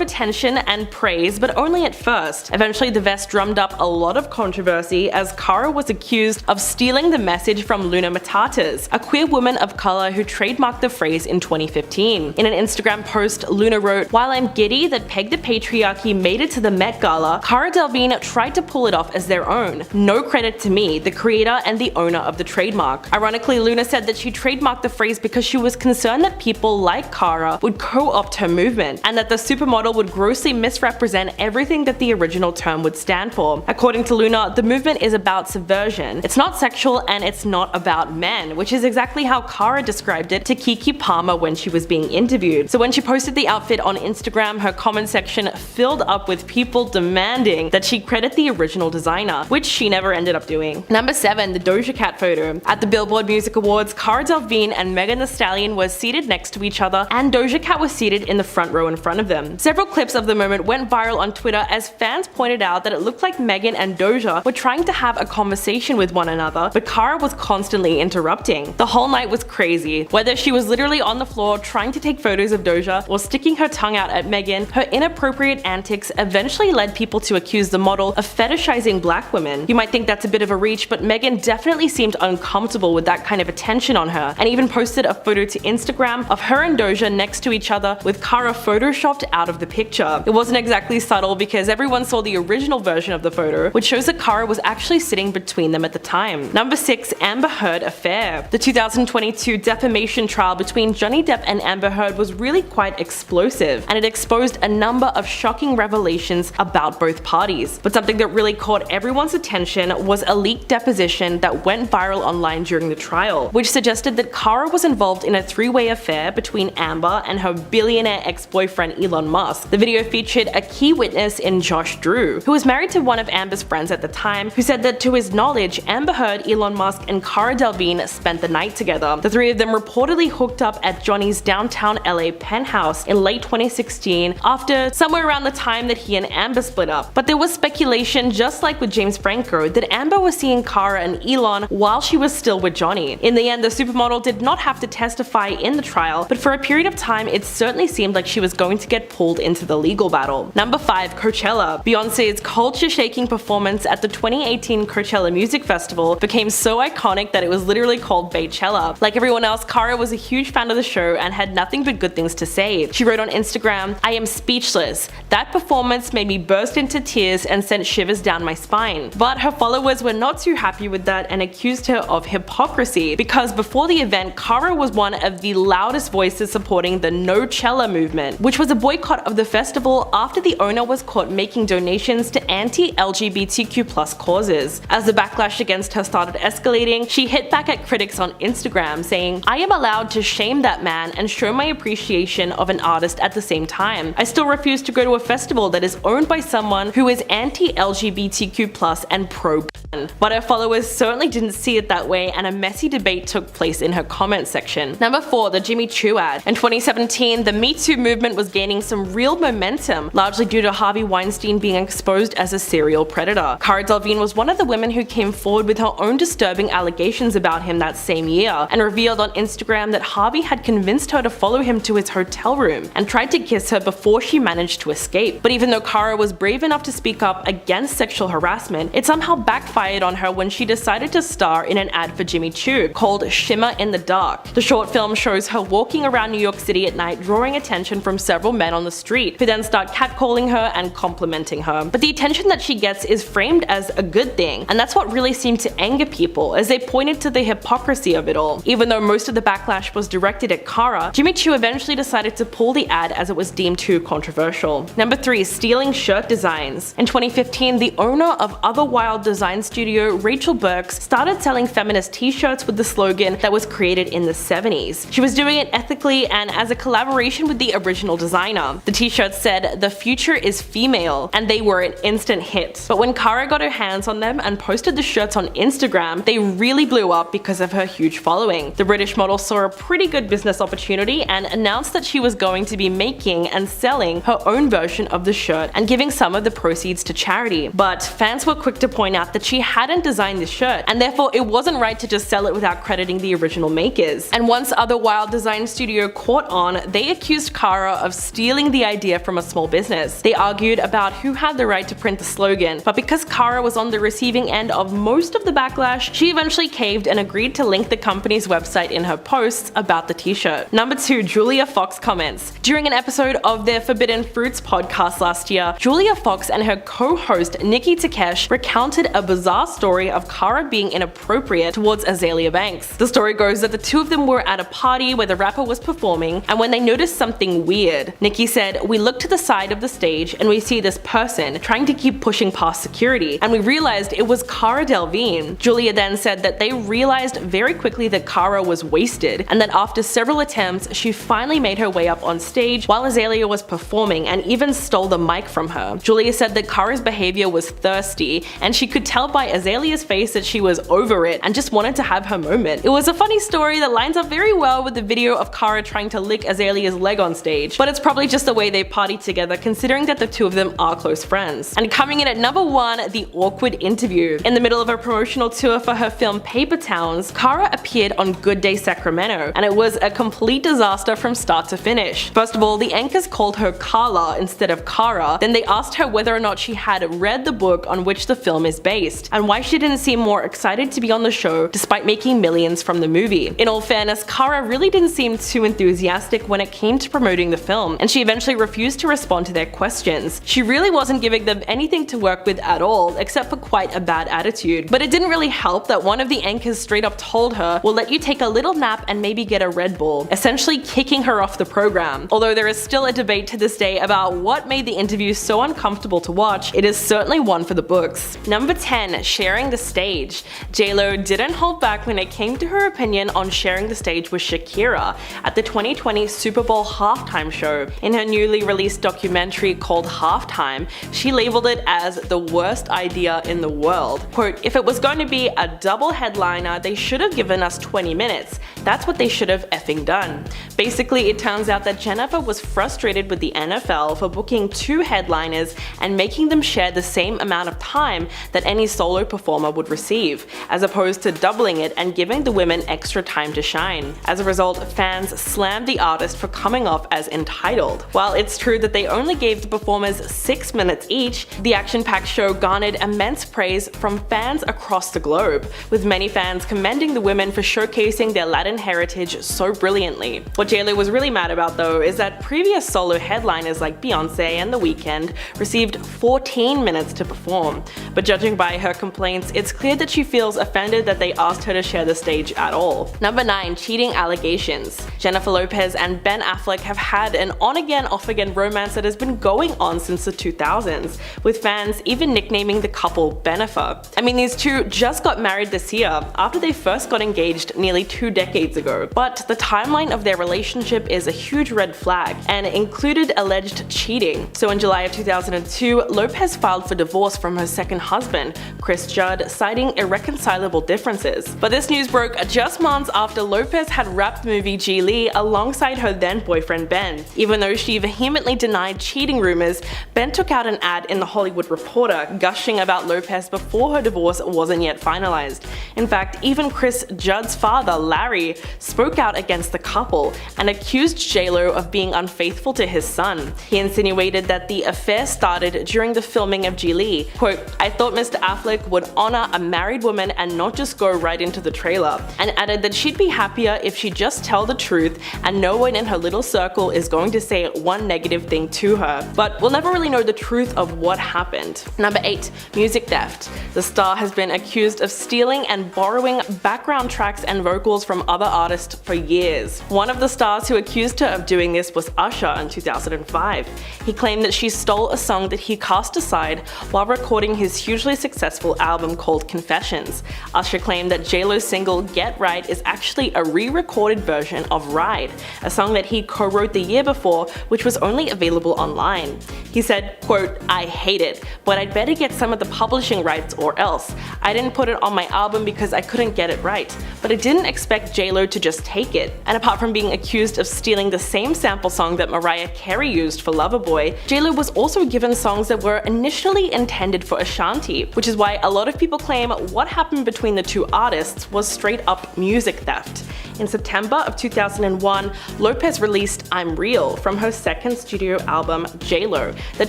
attention and praise, but only at first. Eventually, the vest drummed up a lot of controversy as Cara was accused of stealing the message from Luna Matatas, a queer woman of color who trademarked the phrase in 2015. In an Instagram post, Luna wrote, "While I'm giddy that Peg the patriarchy made it to the Met Gala, Cara Delevingne tried to pull it off as their own. No credit to me, the creator and the owner of the trademark." Ironically, Luna said that she trademarked the phrase because she was concerned that people like Cara would co-opt her movement, and that the supermodel would grossly misrepresent everything that the original term would stand for. According to Luna, the movement is about subversion. It's not sexual and it's not about men, which is exactly how Cara described it to Kiki Palmer when she was being interviewed. So when she posted the outfit on Instagram, her comment section filled up with people demanding that she credit the original designer, which she never ended up doing. Number 7. The Doja Cat photo. At the Billboard Music Awards, Cara Delevingne and Megan Thee Stallion were seated next to each other, and Doja Cat was seated in the front row in front of them. Several clips of the moment went viral on Twitter as fans pointed out that it looked like Megan and Doja were trying to have a conversation with one another, but Cara was constantly interrupting. The whole night was crazy. Whether she was literally on the floor trying to take photos of Doja or sticking her tongue out at Megan, her inappropriate antics eventually led people to accuse the model of fetishizing black women. You might think that's a bit of a reach, but Megan definitely seemed uncomfortable with that kind of attention on her, and even posted a photo to Instagram of her and Doja next to each other with Cara photoshopped out of the picture. It wasn't exactly subtle because everyone saw the original version of the photo, which shows that Cara was actually sitting between them at the time. Number 6. Amber Heard affair. The 2022 defamation trial between Johnny Depp and Amber Heard was really quite explosive, and it exposed a number of shocking revelations about both parties. But something that really caught everyone's attention was a leaked deposition that went viral online during the trial, which suggested that Cara was involved in a three-way affair between Amber and her billionaire ex-boyfriend Elon Musk. The video featured a key witness in Josh Drew, who was married to one of Amber's friends at the time, who said that to his knowledge, Amber Heard, Elon Musk, and Cara Delevingne spent the night together. The three of them reportedly hooked up at Johnny's downtown LA penthouse in late 2016 after somewhere around the time that he and Amber split up. But there was speculation, just like with James Franco, that Amber was seeing Cara and Elon while she was still with Johnny. In the end, the supermodel did not have to testify in the trial, but for a period of time it certainly seemed like she was going to get pulled into the legal battle. Number 5. Coachella. Beyonce's culture-shaking performance at the 2018 Coachella Music Festival became so iconic that it was literally called Baychella. Like everyone else, Cara was a huge fan of the show and had nothing but good things to say. She wrote on Instagram, "I am speechless. That performance made me burst into tears and sent shivers down my spine." But her followers were not too happy with that and accused her of hypocrisy, because before the event, Cara was one of the loudest voices supporting the No-Chella movement, which was a boycott of the festival after the owner was caught making donations to anti-LGBTQ+ causes. As the backlash against her started escalating, she hit back at critics on Instagram saying, "I am allowed to shame that man and show my appreciation of an artist at the same time. I still refuse to go to a festival that is owned by someone who is anti-LGBTQ+ and pro-gun." But her followers certainly didn't see it that way, and a messy debate took place in her comment section. Number 4. The Jimmy Choo ad. In 2017, the Me Too movement was gaining some real momentum, largely due to Harvey Weinstein being exposed as a serial predator. Cara Delevingne was one of the women who came forward with her own disturbing allegations about him that same year, and revealed on Instagram that Harvey had convinced her to follow him to his hotel room and tried to kiss her before she managed to escape. But even though Cara was brave enough to speak up against sexual harassment, it somehow backfired on her when she decided to star in an ad for Jimmy Choo called Shimmer in the Dark. The short film shows her walking around New York City at night, drawing attention from several men on the street, who then start catcalling her and complimenting her. But the attention that she gets is framed as a good thing, and that's what really seemed to anger people, as they pointed to the hypocrisy of it all. Even though most of the backlash was directed at Cara, Jimmy Choo eventually decided to pull the ad as it was deemed too controversial. Number 3. Stealing shirt designs. In 2015, the owner of Other Wild Designs studio Rachel Burks started selling feminist t-shirts with the slogan that was created in the 70s. She was doing it ethically and as a collaboration with the original designer. The t-shirts said, "The future is female," and they were an instant hit. But when Cara got her hands on them and posted the shirts on Instagram, they really blew up because of her huge following. The British model saw a pretty good business opportunity and announced that she was going to be making and selling her own version of the shirt and giving some of the proceeds to charity. But fans were quick to point out that she hadn't designed the shirt, and therefore it wasn't right to just sell it without crediting the original makers. And once other wild design studio caught on, they accused Cara of stealing the idea from a small business. They argued about who had the right to print the slogan, but because Cara was on the receiving end of most of the backlash, she eventually caved and agreed to link the company's website in her posts about the t-shirt. Number 2, Julia Fox comments. During an episode of their Forbidden Fruits podcast last year, Julia Fox and her co-host Nikki Takesh recounted a bizarre story of Cara being inappropriate towards Azealia Banks. The story goes that the two of them were at a party where the rapper was performing, and when they noticed something weird, Nikki said, "We looked to the side of the stage and we see this person trying to keep pushing past security, and we realized it was Cara Delevingne." Julia then said that they realized very quickly that Cara was wasted, and that after several attempts, she finally made her way up on stage while Azealia was performing and even stole the mic from her. Julia said that Cara's behavior was thirsty, and she could tell by Azalea's face that she was over it and just wanted to have her moment. It was a funny story that lines up very well with the video of Cara trying to lick Azalea's leg on stage, but it's probably just the way they partied together considering that the two of them are close friends. And coming in at number 1, the awkward interview. In the middle of a promotional tour for her film Paper Towns, Cara appeared on Good Day Sacramento, and it was a complete disaster from start to finish. First of all, the anchors called her Carla instead of Cara, then they asked her whether or not she had read the book on which the film is based, and why she didn't seem more excited to be on the show despite making millions from the movie. In all fairness, Cara really didn't seem too enthusiastic when it came to promoting the film, and she eventually refused to respond to their questions. She really wasn't giving them anything to work with at all, except for quite a bad attitude. But it didn't really help that one of the anchors straight up told her, "We'll let you take a little nap and maybe get a Red Bull," essentially kicking her off the program. Although there is still a debate to this day about what made the interview so uncomfortable to watch, it is certainly one for the books. Number 10, sharing the stage. J-Lo didn't hold back when it came to her opinion on sharing the stage with Shakira at the 2020 Super Bowl halftime show. In her newly released documentary called Halftime, she labeled it as the worst idea in the world. Quote, "If it was going to be a double headliner, they should have given us 20 minutes. That's what they should have effing done." Basically, it turns out that Jennifer was frustrated with the NFL for booking 2 headliners and making them share the same amount of time that any solo performer would receive, as opposed to doubling it and giving the women extra time to shine. As a result, fans slammed the artist for coming off as entitled. While it's true that they only gave the performers 6 minutes each, the action-packed show garnered immense praise from fans across the globe, with many fans commending the women for showcasing their Latin heritage so brilliantly. What J-Lo was really mad about though is that previous solo headliners like Beyonce and The Weeknd received 14 minutes to perform, but judging by her complaints, it's clear that she feels offended that they asked her to share the stage at all. Number 9, cheating allegations. Jennifer Lopez and Ben Affleck have had an on-again, off-again romance that has been going on since the 2000s, with fans even nicknaming the couple Benifer. I mean, these two just got married this year after they first got engaged nearly 2 decades ago, but the timeline of their relationship is a huge red flag and included alleged cheating. So in July of 2002, Lopez filed for divorce from her second husband, Chris Judd, citing irreconcilable differences. But this news broke just months after Lopez had wrapped the movie Glee alongside her then boyfriend Ben. Even though she vehemently denied cheating rumors, Ben took out an ad in The Hollywood Reporter gushing about Lopez before her divorce wasn't yet finalized. In fact, even Chris Judd's father, Larry, spoke out against the couple and accused J-Lo of being unfaithful to his son. He insinuated that the affair started during the filming of Glee. Quote, "I thought Mr. Affleck would honor a married woman and not just go right into the trailer," and added that she'd be happier if she'd just tell the truth and no one in her little circle is going to say one negative thing to her. But we'll never really know the truth of what happened. Number 8, music theft. The star has been accused of stealing and borrowing background tracks and vocals from other artists for years. One of the stars who accused her of doing this was Usher in 2005. He claimed that she stole a song that he cast aside while recording his hugely successful successful album called Confessions. Usher claimed that J-Lo's single Get Right is actually a re-recorded version of Ride, a song that he co-wrote the year before, which was only available online. He said, quote, "I hate it, but I'd better get some of the publishing rights or else. I didn't put it on my album because I couldn't get it right, but I didn't expect J-Lo to just take it." And apart from being accused of stealing the same sample song that Mariah Carey used for Loverboy, J-Lo was also given songs that were initially intended for Ashanti, which is why a lot of people claim what happened between the two artists was straight up music theft. In September of 2001, Lopez released I'm Real from her second studio album, J-Lo, that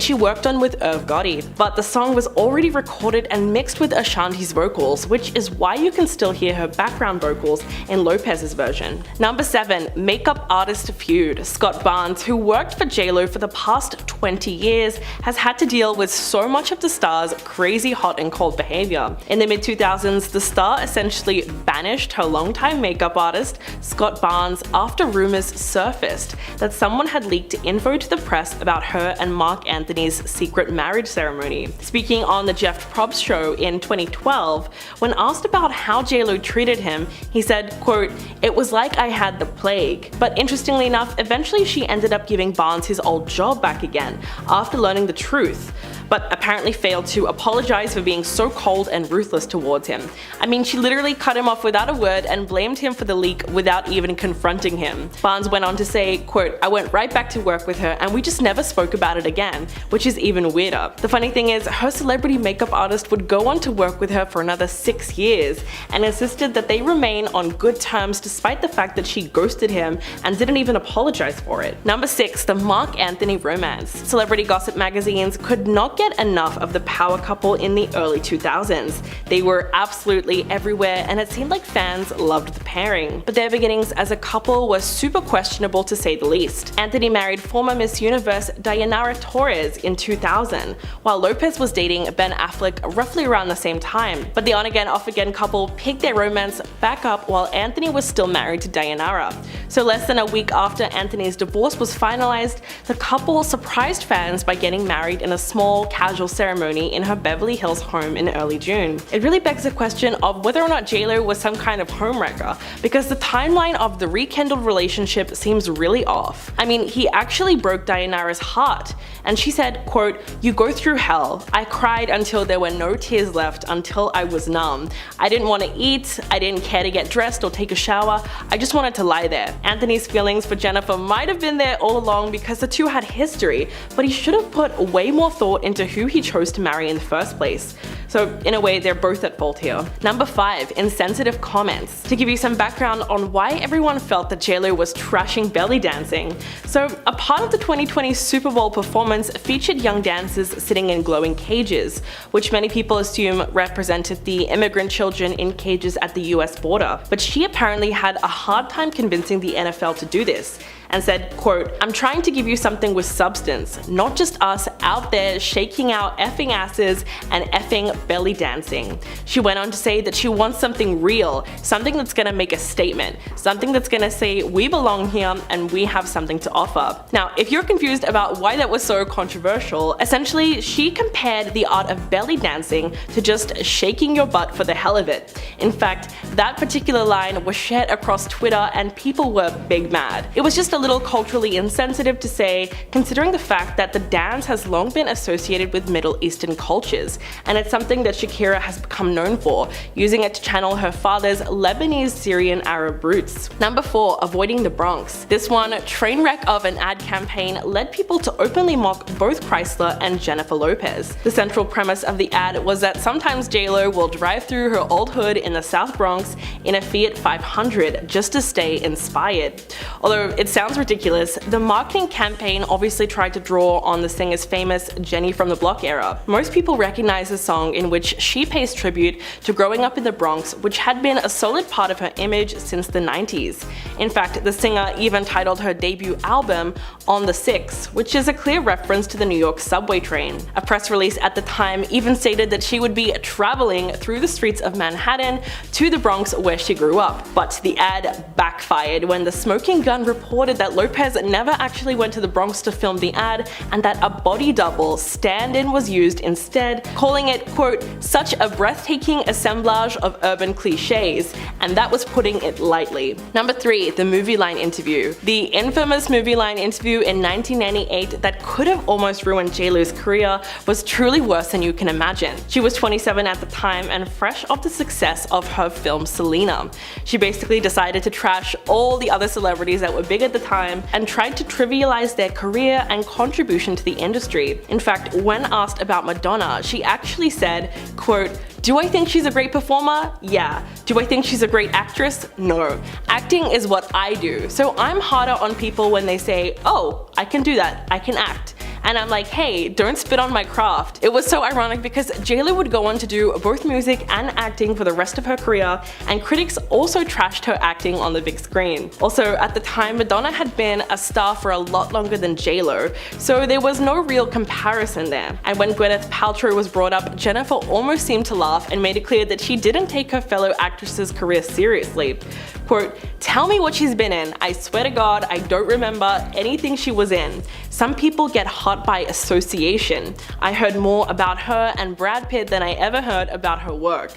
she worked on with Irv Gotti. But the song was already recorded and mixed with Ashanti's vocals, which is why you can still hear her background vocals in Lopez's version. Number 7. Makeup artist feud. Scott Barnes, who worked for J-Lo for the past 20 years, has had to deal with so much of the star's crazy hot and cold behavior. In the mid-2000s, the star essentially banished her longtime makeup artist, Scott Barnes, after rumors surfaced that someone had leaked info to the press about her and Mark Anthony's secret marriage ceremony. Speaking on the Jeff Probst show in 2012, when asked about how J-Lo treated him, he said, quote, "It was like I had the plague." But interestingly enough, eventually she ended up giving Barnes his old job back again after learning the truth, but apparently failed to apologize for being so cold and ruthless towards him. I mean, she literally cut him off without a word and blamed him for the leak without even confronting him. Barnes went on to say, quote, "I went right back to work with her and we just never spoke about it again," which is even weirder. The funny thing is, her celebrity makeup artist would go on to work with her for another 6 years and insisted that they remain on good terms despite the fact that she ghosted him and didn't even apologize for it. Number 6. The Mark Anthony romance. Celebrity gossip magazines could not get enough of the power couple in the early 2000s. They were absolutely everywhere and it seemed like fans loved the pairing. But their beginnings as a couple were super questionable to say the least. Anthony married former Miss Universe Dayanara Torres in 2000, while Lopez was dating Ben Affleck roughly around the same time. But the on-again, off-again couple picked their romance back up while Anthony was still married to Dayanara. So less than a week after Anthony's divorce was finalized, the couple surprised fans by getting married in a small, casual ceremony in her Beverly Hills home in early June. It really begs the question of whether or not J-Lo was some kind of homewrecker, because the timeline of the rekindled relationship seems really off. I mean, he actually broke Dayanara's heart, and she said, quote, "You go through hell. I cried until there were no tears left, until I was numb. I didn't want to eat, I didn't care to get dressed or take a shower, I just wanted to lie there." Anthony's feelings for Jennifer might have been there all along because the two had history, but he should have put way more thought into who he chose to marry in the first place. So in a way, they're both at fault here. Number 5. Insensitive comments. To give you some background on why everyone felt that J-Lo was trashing belly dancing. So a part of the 2020 Super Bowl performance featured young dancers sitting in glowing cages, which many people assume represented the immigrant children in cages at the US border. But she apparently had a hard time convincing the NFL to do this, and said, quote, "I'm trying to give you something with substance, not just us out there shaking our effing asses and effing belly dancing." She went on to say that she wants something real, something that's gonna make a statement, something that's gonna say we belong here and we have something to offer. Now, if you're confused about why that was so controversial, essentially she compared the art of belly dancing to just shaking your butt for the hell of it. In fact, that particular line was shared across Twitter and people were big mad. It was just a little culturally insensitive to say, considering the fact that the dance has long been associated with Middle Eastern cultures, and it's something that Shakira has become known for, using it to channel her father's Lebanese Syrian Arab roots. Number 4. Avoiding the Bronx. This one, train wreck of an ad campaign, led people to openly mock both Chrysler and Jennifer Lopez. The central premise of the ad was that sometimes J-Lo will drive through her old hood in the South Bronx in a Fiat 500 just to stay inspired. Although it sounds ridiculous, the marketing campaign obviously tried to draw on the singer's famous Jenny from the Block era. Most people recognize the song in which she pays tribute to growing up in the Bronx, which had been a solid part of her image since the 90s. In fact, the singer even titled her debut album On the 6, which is a clear reference to the New York subway train. A press release at the time even stated that she would be traveling through the streets of Manhattan to the Bronx where she grew up. But the ad backfired when the smoking gun reported discovered that Lopez never actually went to the Bronx to film the ad and that a body double stand-in was used instead, calling it, quote, such a breathtaking assemblage of urban cliches, and that was putting it lightly. Number 3, the movie line interview. The infamous movie line interview in 1998 that could have almost ruined JLo's career was truly worse than you can imagine. She was 27 at the time and fresh off the success of her film Selena. She basically decided to trash all the other celebrities that were big at the time and tried to trivialize their career and contribution to the industry. In fact, when asked about Madonna, she actually said, quote, do I think she's a great performer? Yeah. Do I think she's a great actress? No. Acting is what I do, so I'm harder on people when they say, oh, I can do that, I can act. And I'm like, hey, don't spit on my craft. It was so ironic because JLo would go on to do both music and acting for the rest of her career, and critics also trashed her acting on the big screen. Also, at the time, Madonna had been a star for a lot longer than JLo, so there was no real comparison there. And when Gwyneth Paltrow was brought up, Jennifer almost seemed to laugh and made it clear that she didn't take her fellow actress's career seriously. Quote, tell me what she's been in. I swear to God, I don't remember anything she was in. Some people get hot by association. I heard more about her and Brad Pitt than I ever heard about her work.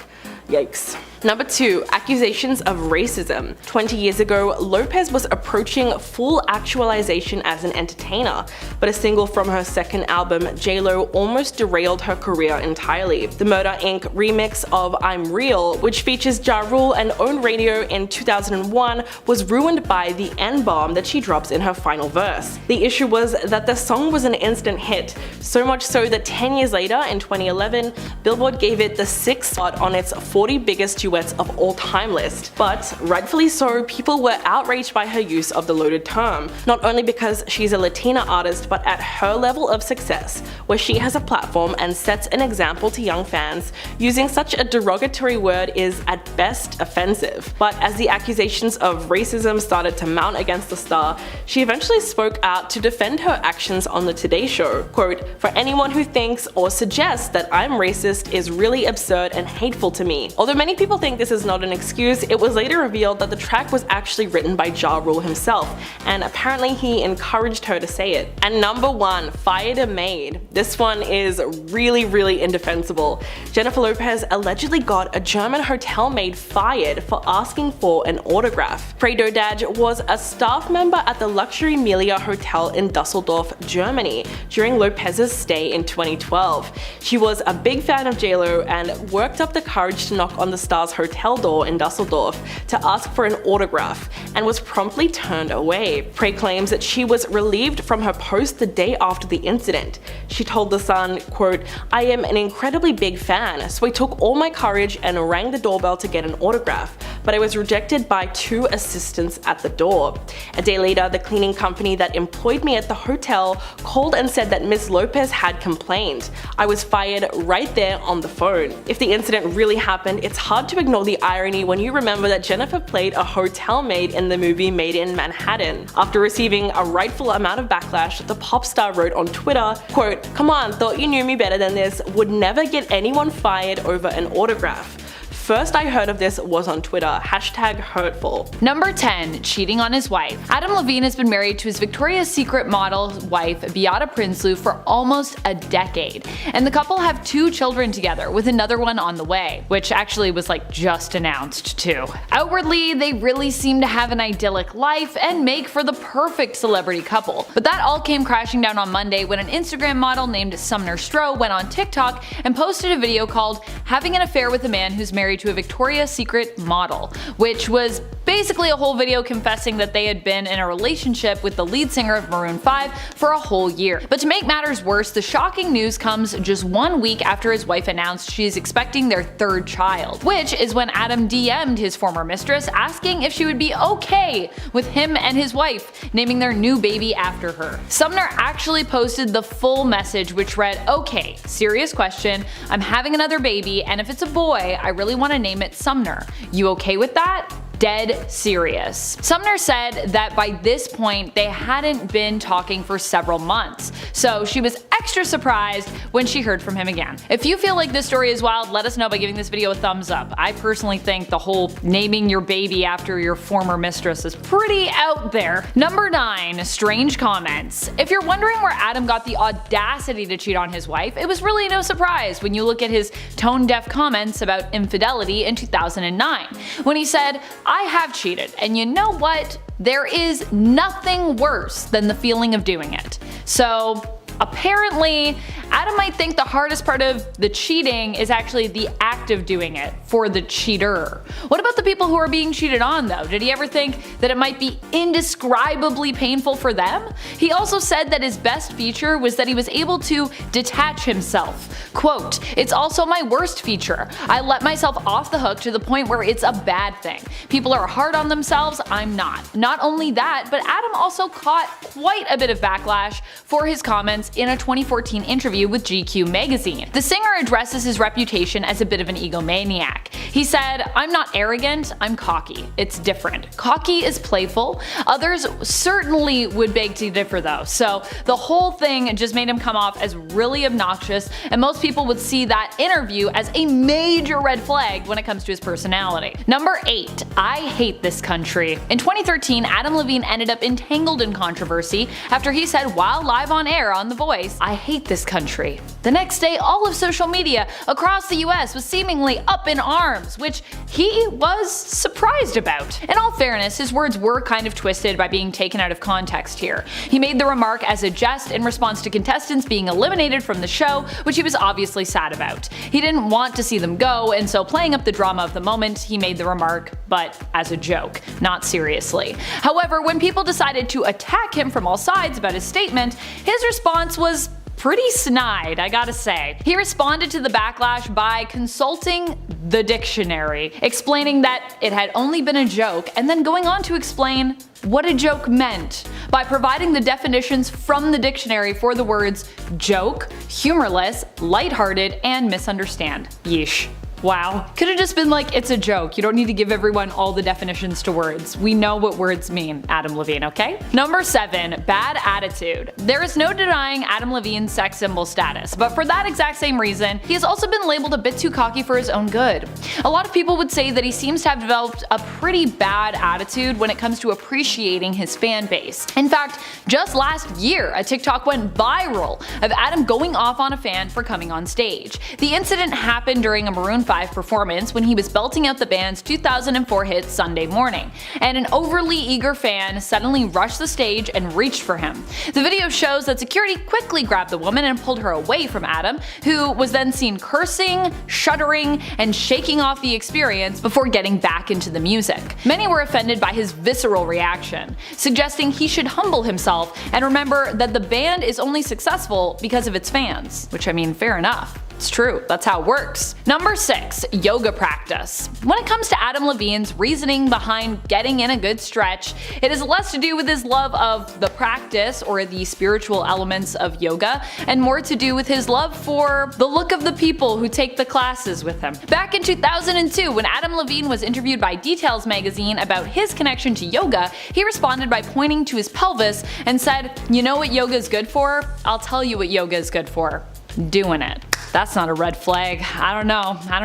Yikes. Number 2, accusations of racism. 20 years ago, Lopez was approaching full actualization as an entertainer, but a single from her second album, JLo, almost derailed her career entirely. The Murder Inc. remix of I'm Real, which features Ja Rule and Own Radio in 2001, was ruined by the N-bomb that she drops in her final verse. The issue was that the song was an instant hit, so much so that 10 years later, in 2011, Billboard gave it the 6th spot on its 40 biggest duets of all time list. But rightfully so, people were outraged by her use of the loaded term, not only because she's a Latina artist, but at her level of success, where she has a platform and sets an example to young fans. Using such a derogatory word is at best offensive. But as the accusations of racism started to mount against the star, she eventually spoke out to defend her actions on the Today Show. Quote, for anyone who thinks or suggests that I'm racist is really absurd and hateful to me. Although many people think this is not an excuse, it was later revealed that the track was actually written by Ja Rule himself, and apparently he encouraged her to say it. And number 1, fired a maid. This one is really indefensible. Jennifer Lopez allegedly got a German hotel maid fired for asking for an autograph. Frey Dodaj was a staff member at the luxury Melia Hotel in Dusseldorf, Germany during Lopez's stay in 2012. She was a big fan of JLo and worked up the courage to knock on the star's hotel door in Dusseldorf to ask for an autograph, and was promptly turned away. Frey claims that she was relieved from her post the day after the incident. She told The Sun, quote, I am an incredibly big fan, so I took all my courage and rang the doorbell to get an autograph, but I was rejected by 2 assistants at the door. A day later, the cleaning company that employed me at the hotel called and said that Ms. Lopez had complained. I was fired right there on the phone. If the incident really happened, it's hard to ignore the irony when you remember that Jennifer played a hotel maid in the movie Made in Manhattan. After receiving a rightful amount of backlash, the pop star wrote on Twitter, quote, come on, thought you knew me better than this, would never get anyone fired over an autograph. First I heard of this was on Twitter, #hurtful. Number 10, cheating on his wife. Adam Levine has been married to his Victoria's Secret model wife, Beata Prinsloo, for almost a decade. And the couple have 2 children together, with another one on the way, which actually was like just announced too. Outwardly, they really seem to have an idyllic life and make for the perfect celebrity couple. But that all came crashing down on Monday when an Instagram model named Sumner Stroh went on TikTok and posted a video called Having an Affair with a Man Who's Married to a Victoria's Secret model, which was basically a whole video confessing that they had been in a relationship with the lead singer of Maroon 5 for a whole year. But to make matters worse, the shocking news comes just 1 week after his wife announced she is expecting their 3rd child, which is when Adam DM'd his former mistress asking if she would be okay with him and his wife naming their new baby after her. Sumner actually posted the full message, which read, okay, serious question, I'm having another baby, and if it's a boy, I really want to name it Sumner. You okay with that? dead serious. Sumner said that by this point they hadn't been talking for several months, so she was extra surprised when she heard from him again. If you feel like this story is wild, let us know by giving this video a thumbs up. I personally think the whole naming your baby after your former mistress is pretty out there. Number 9. Strange comments. If you're wondering where Adam got the audacity to cheat on his wife, it was really no surprise when you look at his tone-deaf comments about infidelity in 2009, when he said, "I have cheated, and you know what? There is nothing worse than the feeling of doing it." So apparently, Adam might think the hardest part of the cheating is actually the act of doing it for the cheater. What about the people who are being cheated on though? Did he ever think that it might be indescribably painful for them? He also said that his best feature was that he was able to detach himself. Quote, "It's also my worst feature. I let myself off the hook to the point where it's a bad thing. People are hard on themselves, I'm not." Not only that, but Adam also caught quite a bit of backlash for his comments in a 2014 interview with GQ magazine. The singer addresses his reputation as a bit of an egomaniac. He said, "I'm not arrogant, I'm cocky. It's different. Cocky is playful. Others certainly would beg to differ though." So the whole thing just made him come off as really obnoxious, and most people would see that interview as a major red flag when it comes to his personality. Number 8. I hate this country. In 2013, Adam Levine ended up entangled in controversy after he said while live on air on The Voice, "I hate this country." The next day, all of social media across the US was seemingly up in arms, which he was surprised about. In all fairness, his words were kind of twisted by being taken out of context here. He made the remark as a jest in response to contestants being eliminated from the show, which he was obviously sad about. He didn't want to see them go, and so playing up the drama of the moment, he made the remark, but as a joke, not seriously. However, when people decided to attack him from all sides about his statement, his response was pretty snide, I gotta say. He responded to the backlash by consulting the dictionary, explaining that it had only been a joke, and then going on to explain what a joke meant by providing the definitions from the dictionary for the words joke, humorless, lighthearted, and misunderstand. Yeesh. Wow. Could've just been like, it's a joke. You don't need to give everyone all the definitions to words. We know what words mean, Adam Levine, okay? Number 7. Bad attitude. There is no denying Adam Levine's sex symbol status, but for that exact same reason, he has also been labeled a bit too cocky for his own good. A lot of people would say that he seems to have developed a pretty bad attitude when it comes to appreciating his fan base. In fact, just last year, a TikTok went viral of Adam going off on a fan for coming on stage. The incident happened during a Maroon 5 performance when he was belting out the band's 2004 hit Sunday Morning, and an overly eager fan suddenly rushed the stage and reached for him. The video shows that security quickly grabbed the woman and pulled her away from Adam, who was then seen cursing, shuddering, and shaking off the experience before getting back into the music. Many were offended by his visceral reaction, suggesting he should humble himself and remember that the band is only successful because of its fans. Which, I mean, fair enough. It's true, that's how it works. Number 6. Yoga practice. When it comes to Adam Levine's reasoning behind getting in a good stretch, it is less to do with his love of the practice or the spiritual elements of yoga, and more to do with his love for the look of the people who take the classes with him. Back in 2002, when Adam Levine was interviewed by Details magazine about his connection to yoga, he responded by pointing to his pelvis and said, "You know what yoga is good for? I'll tell you what yoga is good for. Doing it." That's not a red flag. I don't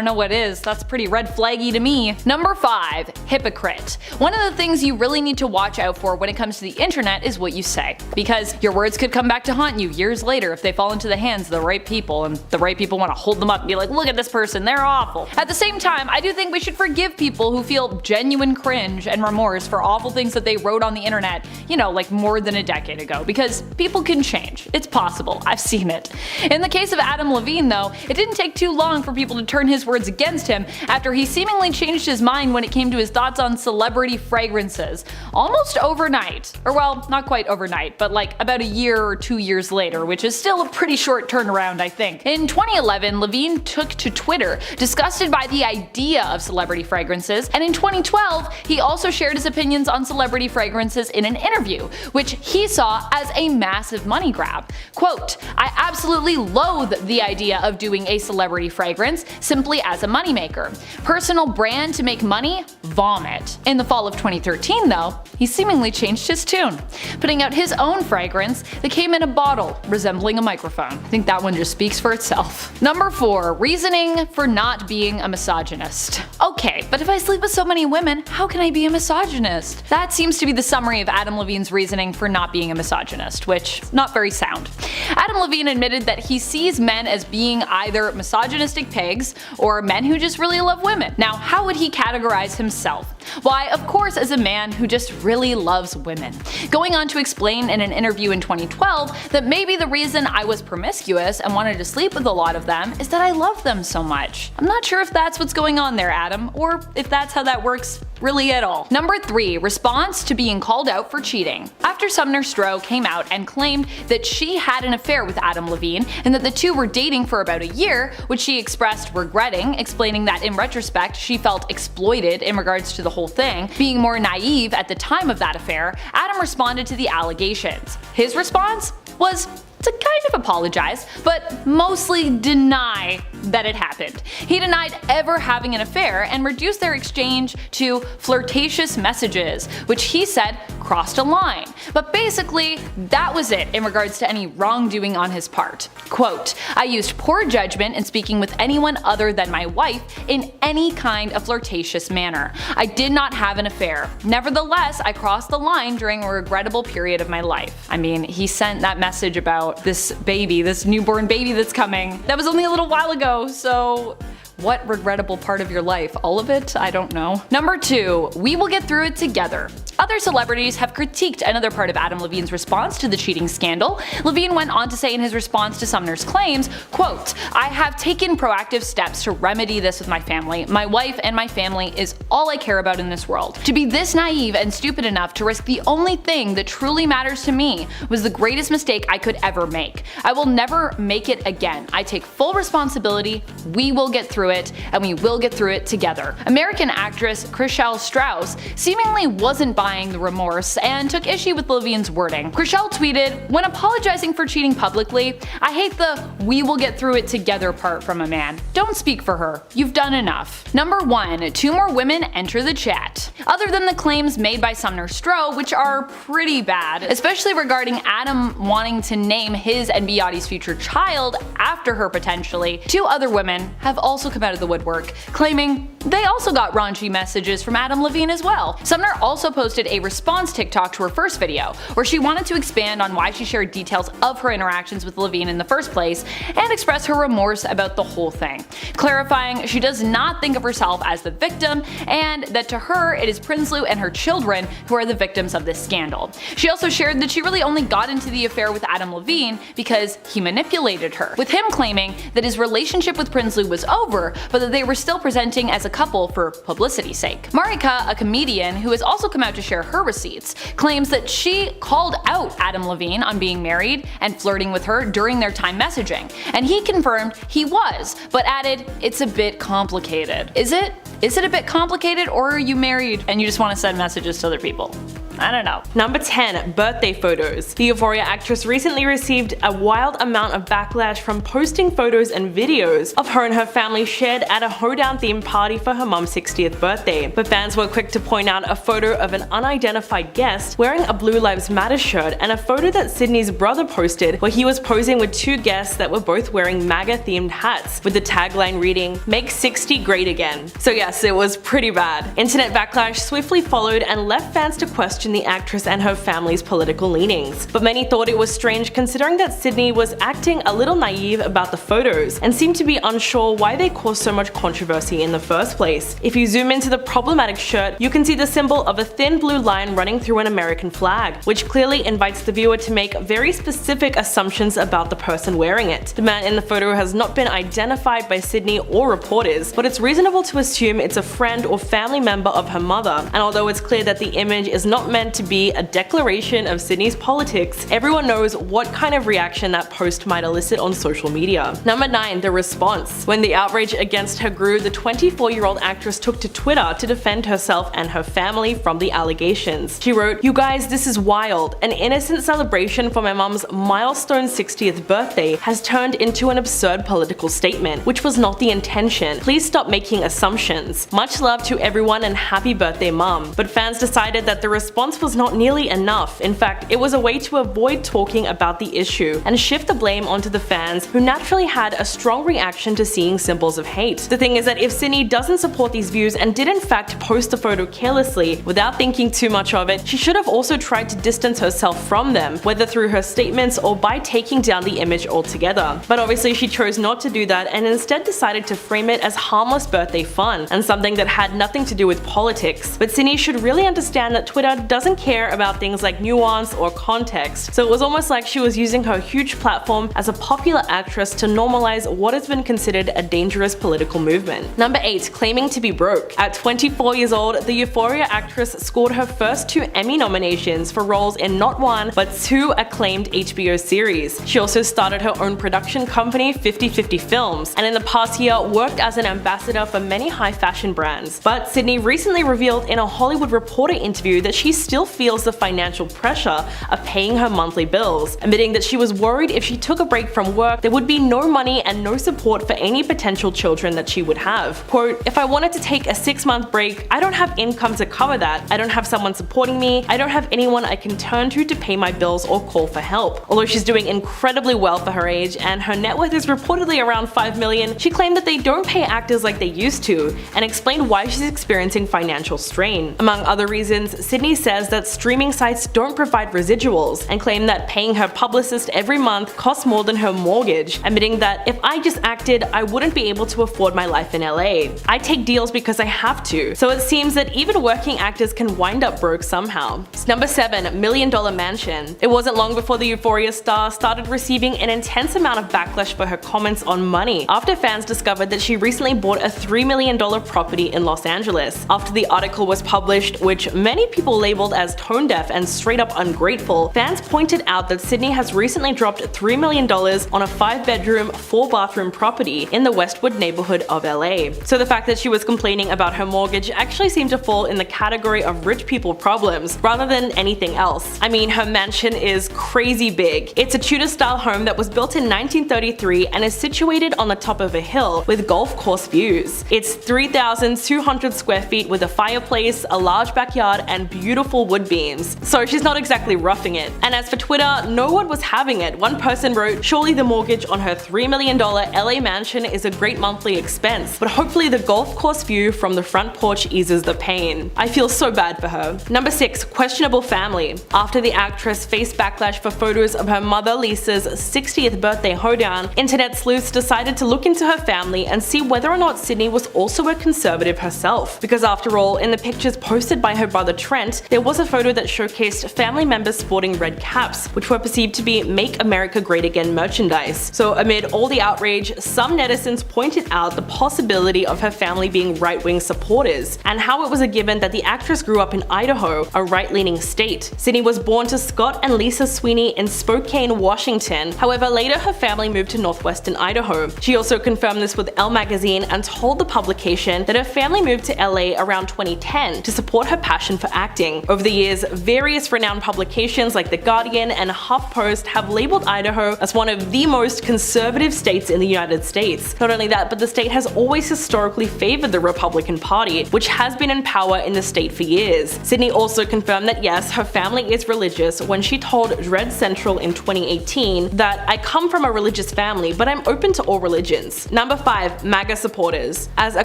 know what is. That's pretty red flaggy to me. Number 5. Hypocrite. One of the things you really need to watch out for when it comes to the internet is what you say, because your words could come back to haunt you years later if they fall into the hands of the right people, and the right people want to hold them up and be like, look at this person, they're awful. At the same time, I do think we should forgive people who feel genuine cringe and remorse for awful things that they wrote on the internet, you know, like more than a decade ago, because people can change. It's possible. I've seen it. In the case of Adam Levine, though, it didn't take too long for people to turn his words against him after he seemingly changed his mind when it came to his thoughts on celebrity fragrances. Almost overnight. Or well, not quite overnight, but like about a year or 2 years later, which is still a pretty short turnaround, I think. In 2011, Levine took to Twitter, disgusted by the idea of celebrity fragrances, and in 2012, he also shared his opinions on celebrity fragrances in an interview, which he saw as a massive money grab. Quote, "I absolutely loathe the idea of doing a celebrity fragrance simply as a moneymaker. Personal brand to make money? Vomit. In the fall of 2013 though, he seemingly changed his tune, putting out his own fragrance that came in a bottle resembling a microphone. I think that one just speaks for itself. Number 4. Reasoning for not being a misogynist. Okay, but if I sleep with so many women, how can I be a misogynist? That seems to be the summary of Adam Levine's reasoning for not being a misogynist, which, not very sound. Adam Levine admitted that he sees men as being either misogynistic pigs or men who just really love women. Now, how would he categorize himself? Why, of course, as a man who just really loves women. Going on to explain in an interview in 2012 that maybe the reason I was promiscuous and wanted to sleep with a lot of them is that I love them so much. I'm not sure if that's what's going on there, Adam, or if that's how that works really at all. Number 3. Response to being called out for cheating. After Sumner Stroh came out and claimed that she had an affair with Adam Levine and that the two were dating for about a year, which she expressed regretting, explaining that in retrospect she felt exploited in regards to the whole thing, being more naive at the time of that affair, Adam responded to the allegations. His response was to kind of apologize, but mostly deny that it happened. He denied ever having an affair and reduced their exchange to flirtatious messages, which he said crossed a line. But basically, that was it in regards to any wrongdoing on his part. Quote, "I used poor judgment in speaking with anyone other than my wife in any kind of flirtatious manner. I did not have an affair. Nevertheless, I crossed the line during a regrettable period of my life." I mean, he sent that message about this baby, this newborn baby that's coming. That was only a little while ago, so what regrettable part of your life? All of it? I don't know. Number 2. We will get through it together. Other celebrities have critiqued another part of Adam Levine's response to the cheating scandal. Levine went on to say in his response to Sumner's claims, quote, "I have taken proactive steps to remedy this with my family. My wife and my family is all I care about in this world. To be this naive and stupid enough to risk the only thing that truly matters to me was the greatest mistake I could ever make. I will never make it again. I take full responsibility. We will get through it, and we will get through it together." American actress Chrishell Strauss seemingly wasn't buying the remorse and took issue with Levine's wording. Chrishell tweeted, "When apologizing for cheating publicly, I hate the 'we will get through it together' part from a man. Don't speak for her. You've done enough." Number 1. 2 more women enter the chat. Other than the claims made by Sumner Stroh, which are pretty bad, especially regarding Adam wanting to name his and Beattie's future child after her potentially, 2 other women have also come out of the woodwork, claiming they also got raunchy messages from Adam Levine as well. Sumner also posted a response TikTok to her first video, where she wanted to expand on why she shared details of her interactions with Levine in the first place and express her remorse about the whole thing, clarifying she does not think of herself as the victim and that to her it is Prinsloo and her children who are the victims of this scandal. She also shared that she really only got into the affair with Adam Levine because he manipulated her, with him claiming that his relationship with Prinsloo was over, but that they were still presenting as a couple for publicity's sake. Marika, a comedian who has also come out to share her receipts, claims that she called out Adam Levine on being married and flirting with her during their time messaging, and he confirmed he was, but added, "It's a bit complicated." Is it? Is it a bit complicated, or are you married and you just want to send messages to other people? I don't know. Number 10. Birthday photos. The Euphoria actress recently received a wild amount of backlash from posting photos and videos of her and her family shared at a hoedown themed party for her mom's 60th birthday. But fans were quick to point out a photo of an unidentified guest wearing a Blue Lives Matter shirt and a photo that Sydney's brother posted where he was posing with 2 guests that were both wearing MAGA themed hats with the tagline reading, "Make 60 great again." So yes, it was pretty bad. Internet backlash swiftly followed and left fans to question the actress and her family's political leanings. But many thought it was strange considering that Sydney was acting a little naive about the photos and seemed to be unsure why they caused so much controversy in the first place. If you zoom into the problematic shirt, you can see the symbol of a thin blue line running through an American flag, which clearly invites the viewer to make very specific assumptions about the person wearing it. The man in the photo has not been identified by Sydney or reporters, but it's reasonable to assume it's a friend or family member of her mother, and although it's clear that the image is not meant to be a declaration of Sydney's politics, everyone knows what kind of reaction that post might elicit on social media. Number 9. The response. When the outrage against her grew, the 24-year-old actress took to Twitter to defend herself and her family from the allegations. She wrote, "You guys, this is wild. An innocent celebration for my mom's milestone 60th birthday has turned into an absurd political statement, which was not the intention. Please stop making assumptions. Much love to everyone and happy birthday, mom." But fans decided that the response was not nearly enough. In fact, it was a way to avoid talking about the issue and shift the blame onto the fans, who naturally had a strong reaction to seeing symbols of hate. The thing is that if Sydney doesn't support these views and did in fact post the photo carelessly without thinking too much of it, she should have also tried to distance herself from them, whether through her statements or by taking down the image altogether. But obviously she chose not to do that and instead decided to frame it as harmless birthday fun and something that had nothing to do with politics. But Sydney should really understand that Twitter doesn't care about things like nuance or context, so it was almost like she was using her huge platform as a popular actress to normalize what has been considered a dangerous political movement. Number 8. Claiming to be broke. At 24 years old, the Euphoria actress scored her first 2 Emmy nominations for roles in not one, but 2 acclaimed HBO series. She also started her own production company, 50/50 Films, and in the past year worked as an ambassador for many high fashion brands. But Sydney recently revealed in a Hollywood Reporter interview that she still feels the financial pressure of paying her monthly bills, admitting that she was worried if she took a break from work, there would be no money and no support for any potential children that she would have. Quote, "If I wanted to take a 6-month break, I don't have income to cover that. I don't have someone supporting me. I don't have anyone I can turn to pay my bills or call for help." Although she's doing incredibly well for her age and her net worth is reportedly around $5 million, she claimed that they don't pay actors like they used to and explained why she's experiencing financial strain. Among other reasons, Sydney says that streaming sites don't provide residuals and claimed that paying her publicist every month costs more than her mortgage, admitting that "If I just acted, I wouldn't be able to afford my life in LA. I take deals because I have to." So it seems that even working actors can wind up broke somehow. Number 7. $1 million mansion. It wasn't long before the Euphoria star started receiving an intense amount of backlash for her comments on money after fans discovered that she recently bought a $3 million property in Los Angeles. After the article was published, which many people labeled as tone deaf and straight up ungrateful, fans pointed out that Sydney has recently dropped $3 million on a 5-bedroom, 4-bathroom property in the Westwood neighborhood of LA. So the fact that she was complaining about her mortgage actually seemed to fall in the category of rich people problems rather than anything else. I mean, her mansion is crazy big. It's a Tudor-style home that was built in 1933 and is situated on the top of a hill with golf course views. It's 3,200 square feet with a fireplace, a large backyard, and beautiful wood beams. So she's not exactly roughing it. And as for Twitter, no one was having it. One person wrote, "Surely the mortgage on her $3 million LA mansion is a great monthly expense, but hopefully the golf course view from the front porch eases the pain." I feel so bad for her. Number 6. Questionable family. After the actress faced backlash for photos of her mother Lisa's 60th birthday hoedown, internet sleuths decided to look into her family and see whether or not Sydney was also a conservative herself. Because after all, in the pictures posted by her brother Trent, there was a photo that showcased family members sporting red caps, which were perceived to be Make America Great Again merchandise. So amid all the outrage, some netizens pointed out the possibility of her family being right-wing supporters, and how it was a given that the actress grew up in Idaho, a right-leaning state. Sydney was born to Scott and Lisa Sweeney in Spokane, Washington. However, later her family moved to northwestern Idaho. She also confirmed this with Elle magazine and told the publication that her family moved to LA around 2010 to support her passion for acting. Over the years, various renowned publications like The Guardian and HuffPost have labeled Idaho as one of the most conservative states in the United States. Not only that, but the state has always historically favored the Republican Party, which has been in power in the state for years. Sydney also confirmed that yes, her family is religious when she told Dread Central in 2018 that "I come from a religious family, but I'm open to all religions." Number 5. MAGA supporters. As a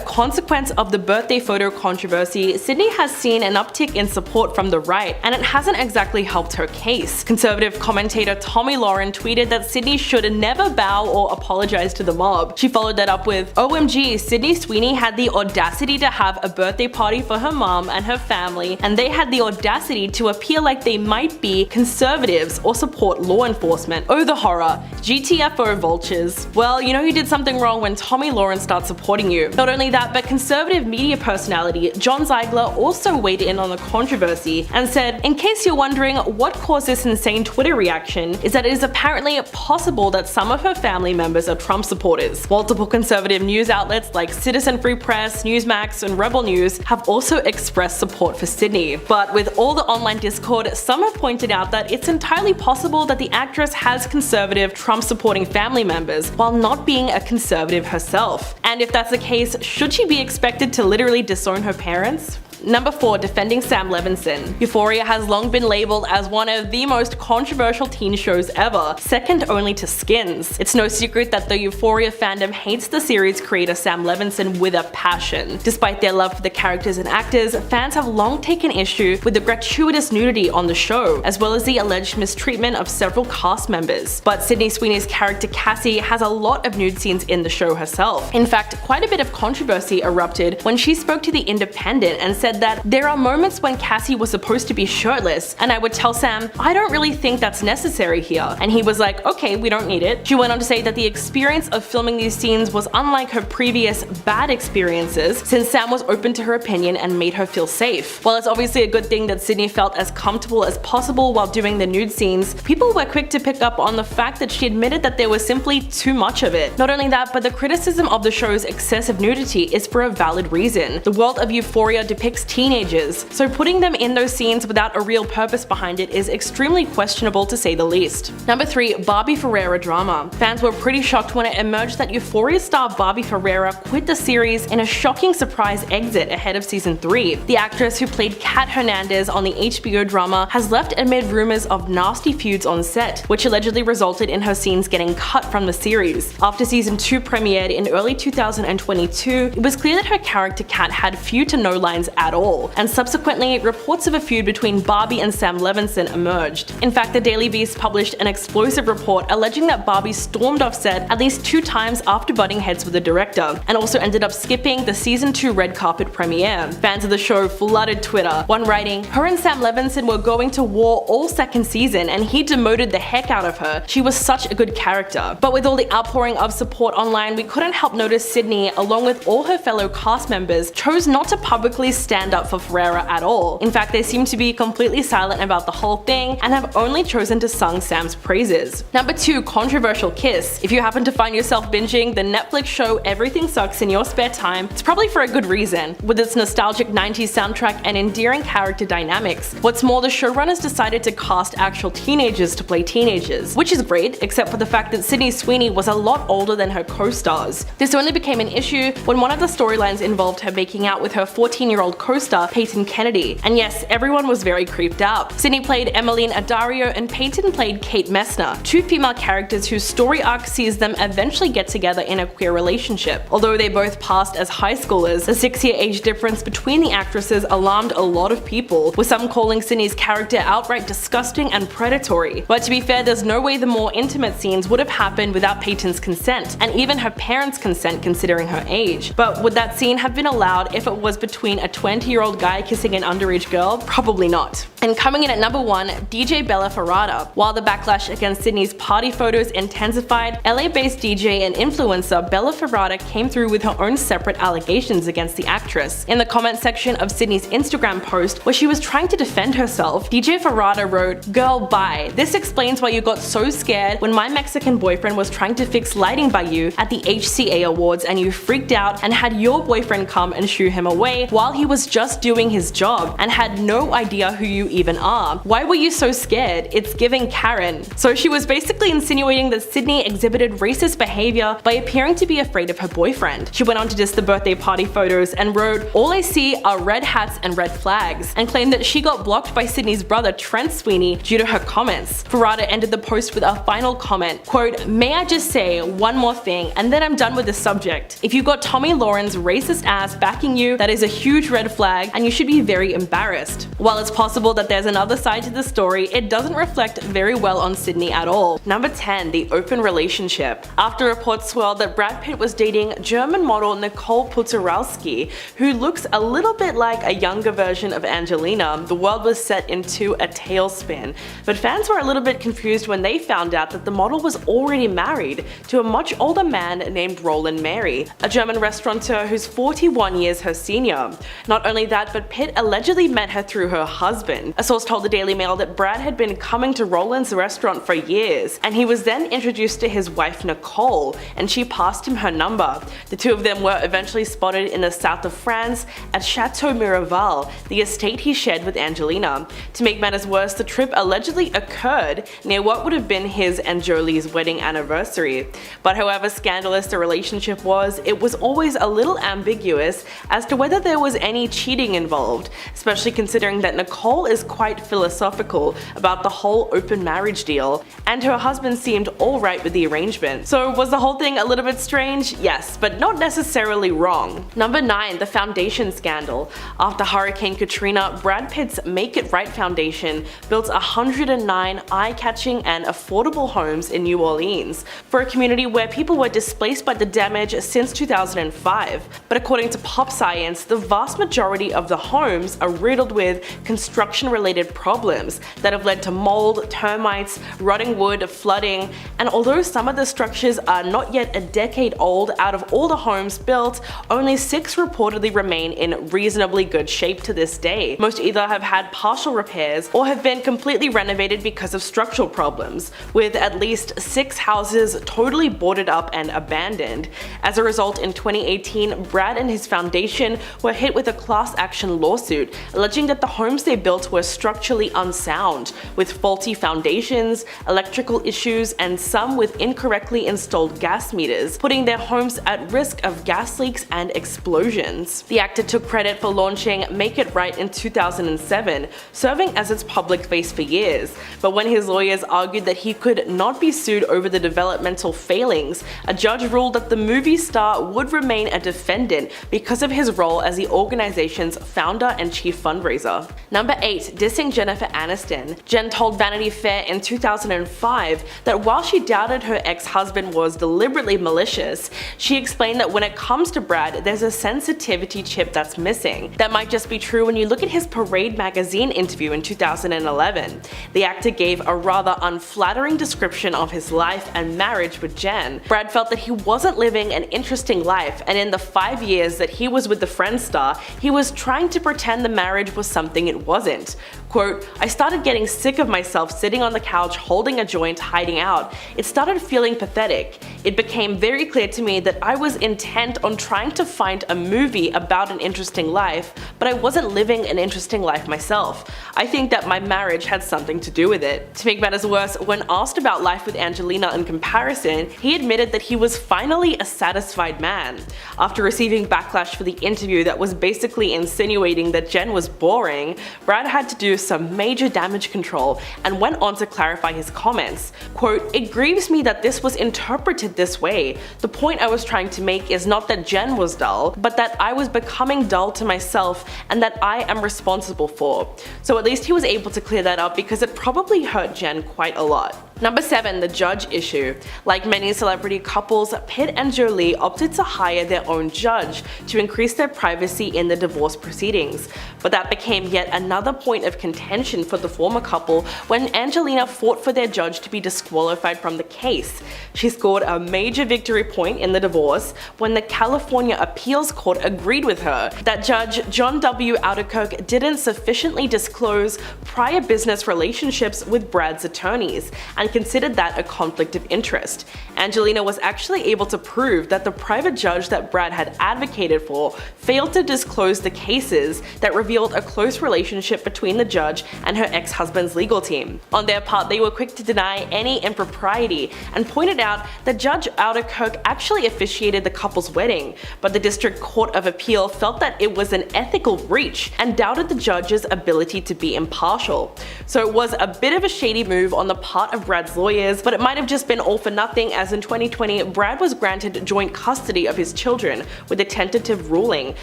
consequence of the birthday photo controversy, Sydney has seen an uptick in support from the right, and it hasn't exactly helped her case. Conservative commentator Tommy Lauren tweeted that Sydney should never bow or apologize to the mob. She followed that up with, "OMG, Sydney Sweeney had the audacity to have a birthday party for her mom and her family, and they had the audacity to appear like they might be conservatives or support law enforcement. Oh, the horror. GTFO vultures. Well, you know you did something wrong when Tommy Lauren starts supporting you." Not only that, but conservative media personality John Ziegler also weighed in on the controversy controversy and said, "In case you're wondering what caused this insane Twitter reaction, is that it is apparently possible that some of her family members are Trump supporters." Multiple conservative news outlets like Citizen Free Press, Newsmax, and Rebel News have also expressed support for Sydney. But with all the online discord, some have pointed out that it's entirely possible that the actress has conservative Trump-supporting family members while not being a conservative herself. And if that's the case, should she be expected to literally disown her parents? Number 4. Defending Sam Levinson. Euphoria has long been labeled as one of the most controversial teen shows ever, second only to Skins. It's no secret that the Euphoria fandom hates the series creator Sam Levinson with a passion. Despite their love for the characters and actors, fans have long taken issue with the gratuitous nudity on the show, as well as the alleged mistreatment of several cast members. But Sydney Sweeney's character Cassie has a lot of nude scenes in the show herself. In fact, quite a bit of controversy erupted when she spoke to The Independent and said that there are moments when Cassie was supposed to be shirtless, and I would tell Sam, "I don't really think that's necessary here." And he was like, "Okay, we don't need it." She went on to say that the experience of filming these scenes was unlike her previous bad experiences, since Sam was open to her opinion and made her feel safe. While it's obviously a good thing that Sydney felt as comfortable as possible while doing the nude scenes, people were quick to pick up on the fact that she admitted that there was simply too much of it. Not only that, but the criticism of the show's excessive nudity is for a valid reason. The world of Euphoria depicts teenagers, so putting them in those scenes without a real purpose behind it is extremely questionable to say the least. Number 3. Barbie Ferreira drama. Fans were pretty shocked when it emerged that Euphoria star Barbie Ferreira quit the series in a shocking surprise exit ahead of season 3. The actress who played Kat Hernandez on the HBO drama has left amid rumors of nasty feuds on set, which allegedly resulted in her scenes getting cut from the series. After season 2 premiered in early 2022, it was clear that her character Kat had few to no lines at all, and subsequently reports of a feud between Barbie and Sam Levinson emerged. In fact, the Daily Beast published an explosive report alleging that Barbie stormed off set at least 2 times after butting heads with the director, and also ended up skipping the season 2 red carpet premiere. Fans of the show flooded Twitter, one writing, "Her and Sam Levinson were going to war all second season and he demoted the heck out of her. She was such a good character." But with all the outpouring of support online, we couldn't help notice Sydney, along with all her fellow cast members, chose not to publicly stand up for Ferreira at all. In fact, they seem to be completely silent about the whole thing and have only chosen to sing Sam's praises. Number 2. Controversial kiss. If you happen to find yourself binging the Netflix show Everything Sucks in your spare time, it's probably for a good reason, with its nostalgic 90s soundtrack and endearing character dynamics. What's more, the showrunners decided to cast actual teenagers to play teenagers, which is great, except for the fact that Sydney Sweeney was a lot older than her co-stars. This only became an issue when one of the storylines involved her making out with her 14-year-old co-star Peyton Kennedy, and yes, everyone was very creeped out. Sydney played Emmeline Addario and Peyton played Kate Messner, 2 female characters whose story arc sees them eventually get together in a queer relationship. Although they both passed as high schoolers, the 6-year age difference between the actresses alarmed a lot of people, with some calling Sydney's character outright disgusting and predatory. But to be fair, there's no way the more intimate scenes would have happened without Peyton's consent, and even her parents' consent considering her age. But would that scene have been allowed if it was between a 20-year-old guy kissing an underage girl? Probably not. And coming in at number 1, DJ Bella Ferrata. While the backlash against Sydney's party photos intensified, LA-based DJ and influencer Bella Ferrata came through with her own separate allegations against the actress. In the comment section of Sydney's Instagram post, where she was trying to defend herself, DJ Ferrata wrote, "Girl, bye. This explains why you got so scared when my Mexican boyfriend was trying to fix lighting by you at the HCA Awards and you freaked out and had your boyfriend come and shoo him away while he was just doing his job and had no idea who you even are. Why were you so scared? It's giving Karen." So she was basically insinuating that Sydney exhibited racist behavior by appearing to be afraid of her boyfriend. She went on to diss the birthday party photos and wrote, "All I see are red hats and red flags," and claimed that she got blocked by Sydney's brother Trent Sweeney due to her comments. Ferrata ended the post with a final comment, quote, "May I just say one more thing and then I'm done with the subject. If you got Tommy Lauren's racist ass backing you, that is a huge red flag and you should be very embarrassed." While it's possible that there's another side to the story, it doesn't reflect very well on Sydney at all. Number 10. The open relationship. After reports swirled that Brad Pitt was dating German model Nicole Puturalski, who looks a little bit like a younger version of Angelina, the world was set into a tailspin. But fans were a little bit confused when they found out that the model was already married to a much older man named Roland Mary, a German restaurateur who's 41 years her senior. Not only that, but Pitt allegedly met her through her husband. A source told the Daily Mail that Brad had been coming to Roland's restaurant for years, and he was then introduced to his wife Nicole, and she passed him her number. The two of them were eventually spotted in the south of France at Chateau Miraval, the estate he shared with Angelina. To make matters worse, the trip allegedly occurred near what would have been his and Jolie's wedding anniversary. But however scandalous the relationship was, it was always a little ambiguous as to whether there was any cheating involved, especially considering that Nicole is quite philosophical about the whole open marriage deal, and her husband seemed alright with the arrangement. So was the whole thing a little bit strange? Yes, but not necessarily wrong. Number 9. The foundation scandal. After Hurricane Katrina, Brad Pitt's Make It Right Foundation built 109 eye-catching and affordable homes in New Orleans for a community where people were displaced by the damage since 2005. But according to Pop Science, the vast majority of the homes are riddled with construction-related problems that have led to mold, termites, rotting wood, flooding, and although some of the structures are not yet a decade old, out of all the homes built, only 6 reportedly remain in reasonably good shape to this day. Most either have had partial repairs or have been completely renovated because of structural problems, with at least 6 houses totally boarded up and abandoned. As a result, in 2018, Brad and his foundation were hit with a class action lawsuit alleging that the homes they built were structurally unsound, with faulty foundations, electrical issues, and some with incorrectly installed gas meters, putting their homes at risk of gas leaks and explosions. The actor took credit for launching Make It Right in 2007, serving as its public face for years, but when his lawyers argued that he could not be sued over the developmental failings, a judge ruled that the movie star would remain a defendant because of his role as the organization's founder and chief fundraiser. Number 8. Dissing Jennifer Aniston. Jen told Vanity Fair in 2005 that while she doubted her ex-husband was deliberately malicious, she explained that when it comes to Brad, there's a sensitivity chip that's missing. That might just be true when you look at his Parade magazine interview in 2011. The actor gave a rather unflattering description of his life and marriage with Jen. Brad felt that he wasn't living an interesting life, and in the 5 years that he was with the Friends star, he was trying to pretend the marriage was something it wasn't. Quote, "I started getting sick of myself sitting on the couch holding a joint hiding out. It started feeling pathetic. It became very clear to me that I was intent on trying to find a movie about an interesting life, but I wasn't living an interesting life myself. I think that my marriage had something to do with it." To make matters worse, when asked about life with Angelina in comparison, he admitted that he was finally a satisfied man. After receiving backlash for the interview that was basically insinuating that Jen was boring, Brad had to do some major damage control and went on to clarify his comments. Quote, "It grieves me that this was interpreted this way. The point I was trying to make is not that Jen was dull, but that I was becoming dull to myself and that I am responsible for." So at least he was able to clear that up because it probably hurt Jen quite a lot. Number 7. The judge issue. Like many celebrity couples, Pitt and Jolie opted to hire their own judge to increase their privacy in the divorce proceedings. But that became yet another point of contention for the former couple when Angelina fought for their judge to be disqualified from the case. She scored a major victory point in the divorce when the California Appeals Court agreed with her that Judge John W. Alderkirk didn't sufficiently disclose prior business relationships with Brad's attorneys and considered that a conflict of interest. Angelina was actually able to prove that the private judge that Brad had advocated for failed to disclose the cases that revealed a close relationship between the judge and her ex-husband's legal team. On their part, they were quick to deny any impropriety and pointed out that Judge Alderkirk actually officiated the couple's wedding, but the District Court of Appeal felt that it was an ethical breach and doubted the judge's ability to be impartial. So it was a bit of a shady move on the part of Brad Brad's lawyers, but it might have just been all for nothing, as in 2020, Brad was granted joint custody of his children with a tentative ruling,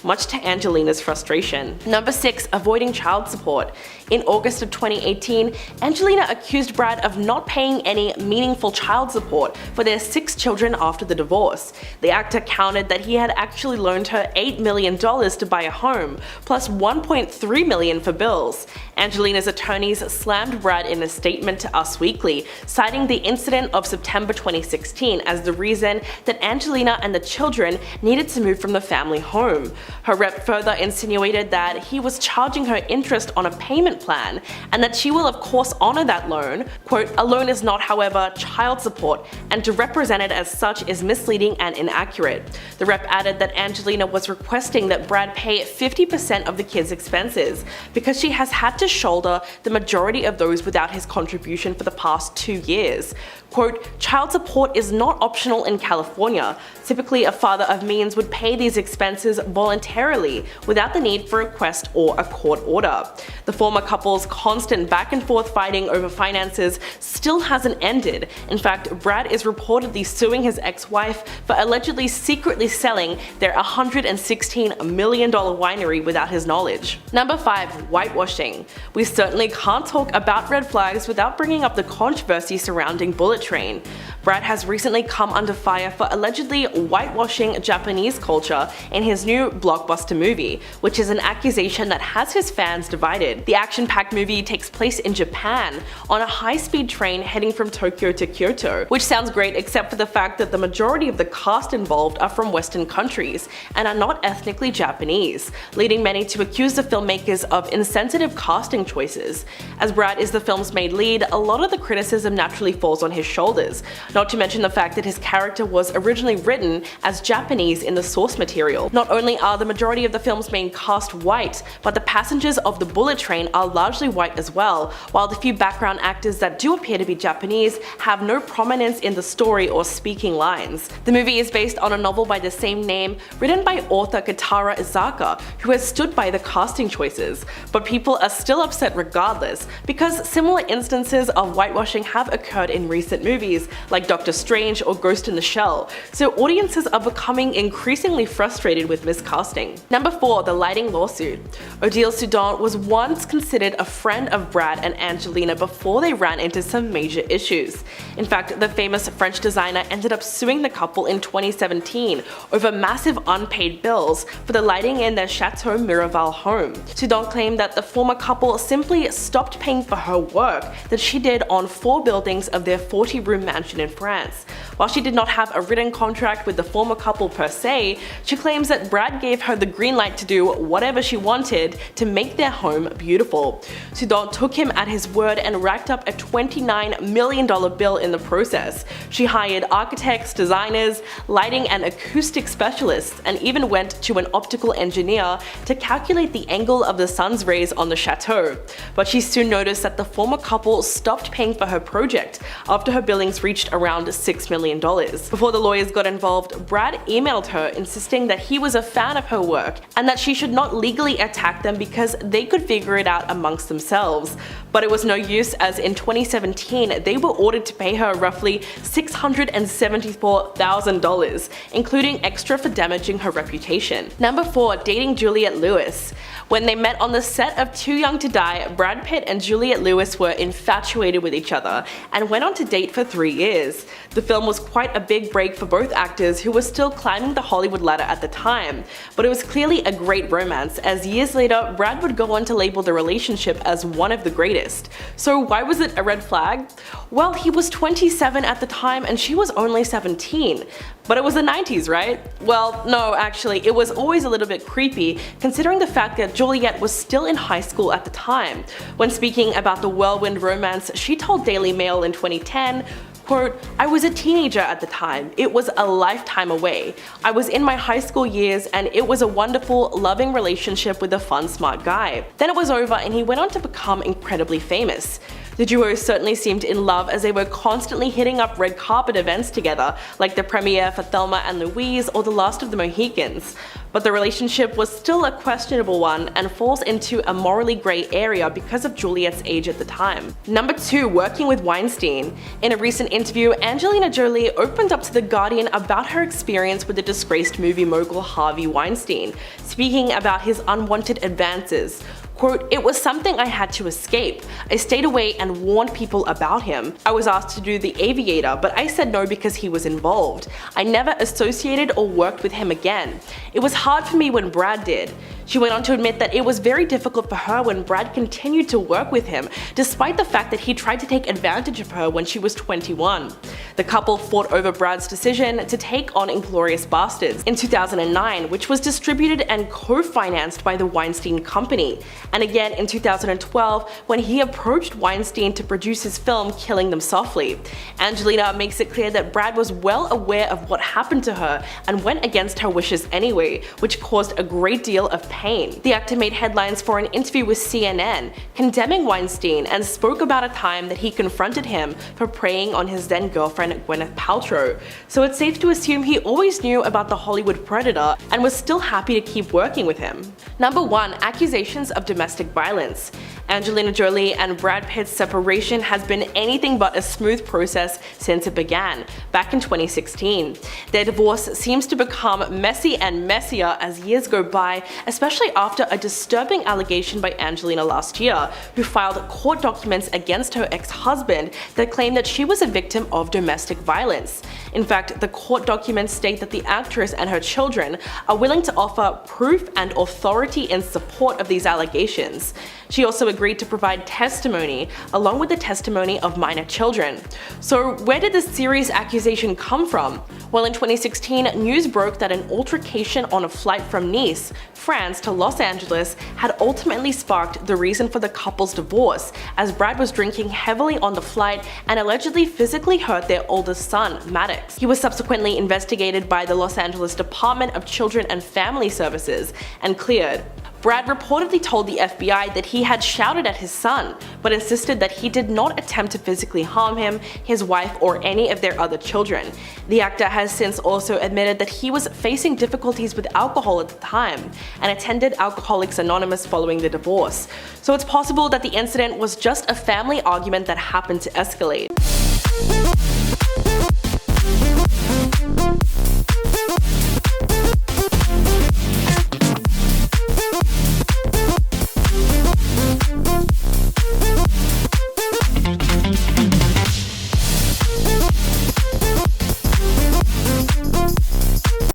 much to Angelina's frustration. Number 6. Avoiding child support. In August of 2018, Angelina accused Brad of not paying any meaningful child support for their 6 children after the divorce. The actor countered that he had actually loaned her $8 million to buy a home, plus $1.3 million for bills. Angelina's attorneys slammed Brad in a statement to Us Weekly, citing the incident of September 2016 as the reason that Angelina and the children needed to move from the family home. Her rep further insinuated that he was charging her interest on a payment plan, and that she will of course honor that loan. Quote, "A loan is not, however, child support, and to represent it as such is misleading and inaccurate." The rep added that Angelina was requesting that Brad pay 50% of the kids' expenses, because she has had to shoulder the majority of those without his contribution for the past 2 years. Quote, "Child support is not optional in California. Typically, a father of means would pay these expenses voluntarily without the need for a request or a court order." The former couple's constant back and forth fighting over finances still hasn't ended. In fact, Brad is reportedly suing his ex-wife for allegedly secretly selling their $116 million winery without his knowledge. Number 5. Whitewashing. We certainly can't talk about red flags without bringing up the controversy surrounding Bullet Train. Brad has recently come under fire for allegedly whitewashing Japanese culture in his new blockbuster movie, which is an accusation that has his fans divided. The action-packed movie takes place in Japan on a high-speed train heading from Tokyo to Kyoto, which sounds great except for the fact that the majority of the cast involved are from Western countries and are not ethnically Japanese, leading many to accuse the filmmakers of insensitive casting choices. As Brad is the film's main lead, a lot of the criticism naturally falls on his shoulders, not to mention the fact that his character was originally written as Japanese in the source material. Not only are the majority of the film's main cast white, but the passengers of the bullet train are largely white as well, while the few background actors that do appear to be Japanese have no prominence in the story or speaking lines. The movie is based on a novel by the same name, written by author Cara Delevingne, who has stood by the casting choices, but people are still upset regardless, because similar instances of whitewashing have occurred in recent movies, like Doctor Strange or Ghost in the Shell, so audiences are becoming increasingly frustrated with miscasting. Number 4. The lighting lawsuit. Odile Soudan was once considered a friend of Brad and Angelina before they ran into some major issues. In fact, the famous French designer ended up suing the couple in 2017 over massive unpaid bills for the lighting in their Chateau Miraval home. Soudan claimed that the former couple simply stopped paying for her work that she did on 4 buildings of their 40-room mansion in France. While she did not have a written contract with the former couple per se, she claims that Brad gave her the green light to do whatever she wanted to make their home beautiful. Soudan took him at his word and racked up a $29 million bill in the process. She hired architects, designers, lighting and acoustic specialists, and even went to an optical engineer to calculate the angle of the sun's rays on the chateau. But she soon noticed that the former couple stopped paying for her project after her billings reached around $6 million. Before the lawyers got involved, Brad emailed her insisting that he was a fan of her work and that she should not legally attack them because they could figure it out amongst themselves. But it was no use, as in 2017 they were ordered to pay her roughly $674,000, including extra for damaging her reputation. Number 4. Dating Juliette Lewis. When they met on the set of Too Young to Die, Brad Pitt and Juliette Lewis were infatuated with each other and went on to date for 3 years. The film was quite a big break for both actors, who were still climbing the Hollywood ladder at the time, but it was clearly a great romance, as years later Brad would go on to label the relationship as one of the greatest. So why was it a red flag? Well, he was 27 at the time and she was only 17. But it was the 90s, right? Well, no, actually, it was always a little bit creepy, considering the fact that Juliette was still in high school at the time. When speaking about the whirlwind romance, she told Daily Mail in 2010, quote, "I was a teenager at the time. It was a lifetime away. I was in my high school years and it was a wonderful, loving relationship with a fun, smart guy. Then it was over and he went on to become incredibly famous." The duo certainly seemed in love as they were constantly hitting up red carpet events together, like the premiere for Thelma and Louise or The Last of the Mohicans. But the relationship was still a questionable one and falls into a morally grey area because of Juliet's age at the time. Number 2. Working with Weinstein. In a recent interview, Angelina Jolie opened up to The Guardian about her experience with the disgraced movie mogul Harvey Weinstein, speaking about his unwanted advances. Quote, "It was something I had to escape. I stayed away and warned people about him. I was asked to do The Aviator, but I said no because he was involved. I never associated or worked with him again. It was hard for me when Brad did." She went on to admit that it was very difficult for her when Brad continued to work with him, despite the fact that he tried to take advantage of her when she was 21. The couple fought over Brad's decision to take on Inglourious Basterds in 2009, which was distributed and co-financed by the Weinstein Company, and again in 2012 when he approached Weinstein to produce his film Killing Them Softly. Angelina makes it clear that Brad was well aware of what happened to her and went against her wishes anyway, which caused a great deal of pain. The actor made headlines for an interview with CNN, condemning Weinstein, and spoke about a time that he confronted him for preying on his then girlfriend Gwyneth Paltrow. So it's safe to assume he always knew about the Hollywood predator and was still happy to keep working with him. Number 1. Accusations of domestic violence. Angelina Jolie and Brad Pitt's separation has been anything but a smooth process since it began, back in 2016. Their divorce seems to become messy and messier as years go by, especially after a disturbing allegation by Angelina last year, who filed court documents against her ex-husband that claimed that she was a victim of domestic violence. In fact, the court documents state that the actress and her children are willing to offer proof and authority in support of these allegations. She also agreed to provide testimony, along with the testimony of minor children. So where did this serious accusation come from? Well, in 2016, news broke that an altercation on a flight from Nice, France to Los Angeles had ultimately sparked the reason for the couple's divorce, as Brad was drinking heavily on the flight and allegedly physically hurt their oldest son, Maddox. He was subsequently investigated by the Los Angeles Department of Children and Family Services and cleared. Brad reportedly told the FBI that he had shouted at his son, but insisted that he did not attempt to physically harm him, his wife, or any of their other children. The actor has since also admitted that he was facing difficulties with alcohol at the time, and attended Alcoholics Anonymous following the divorce. So it's possible that the incident was just a family argument that happened to escalate.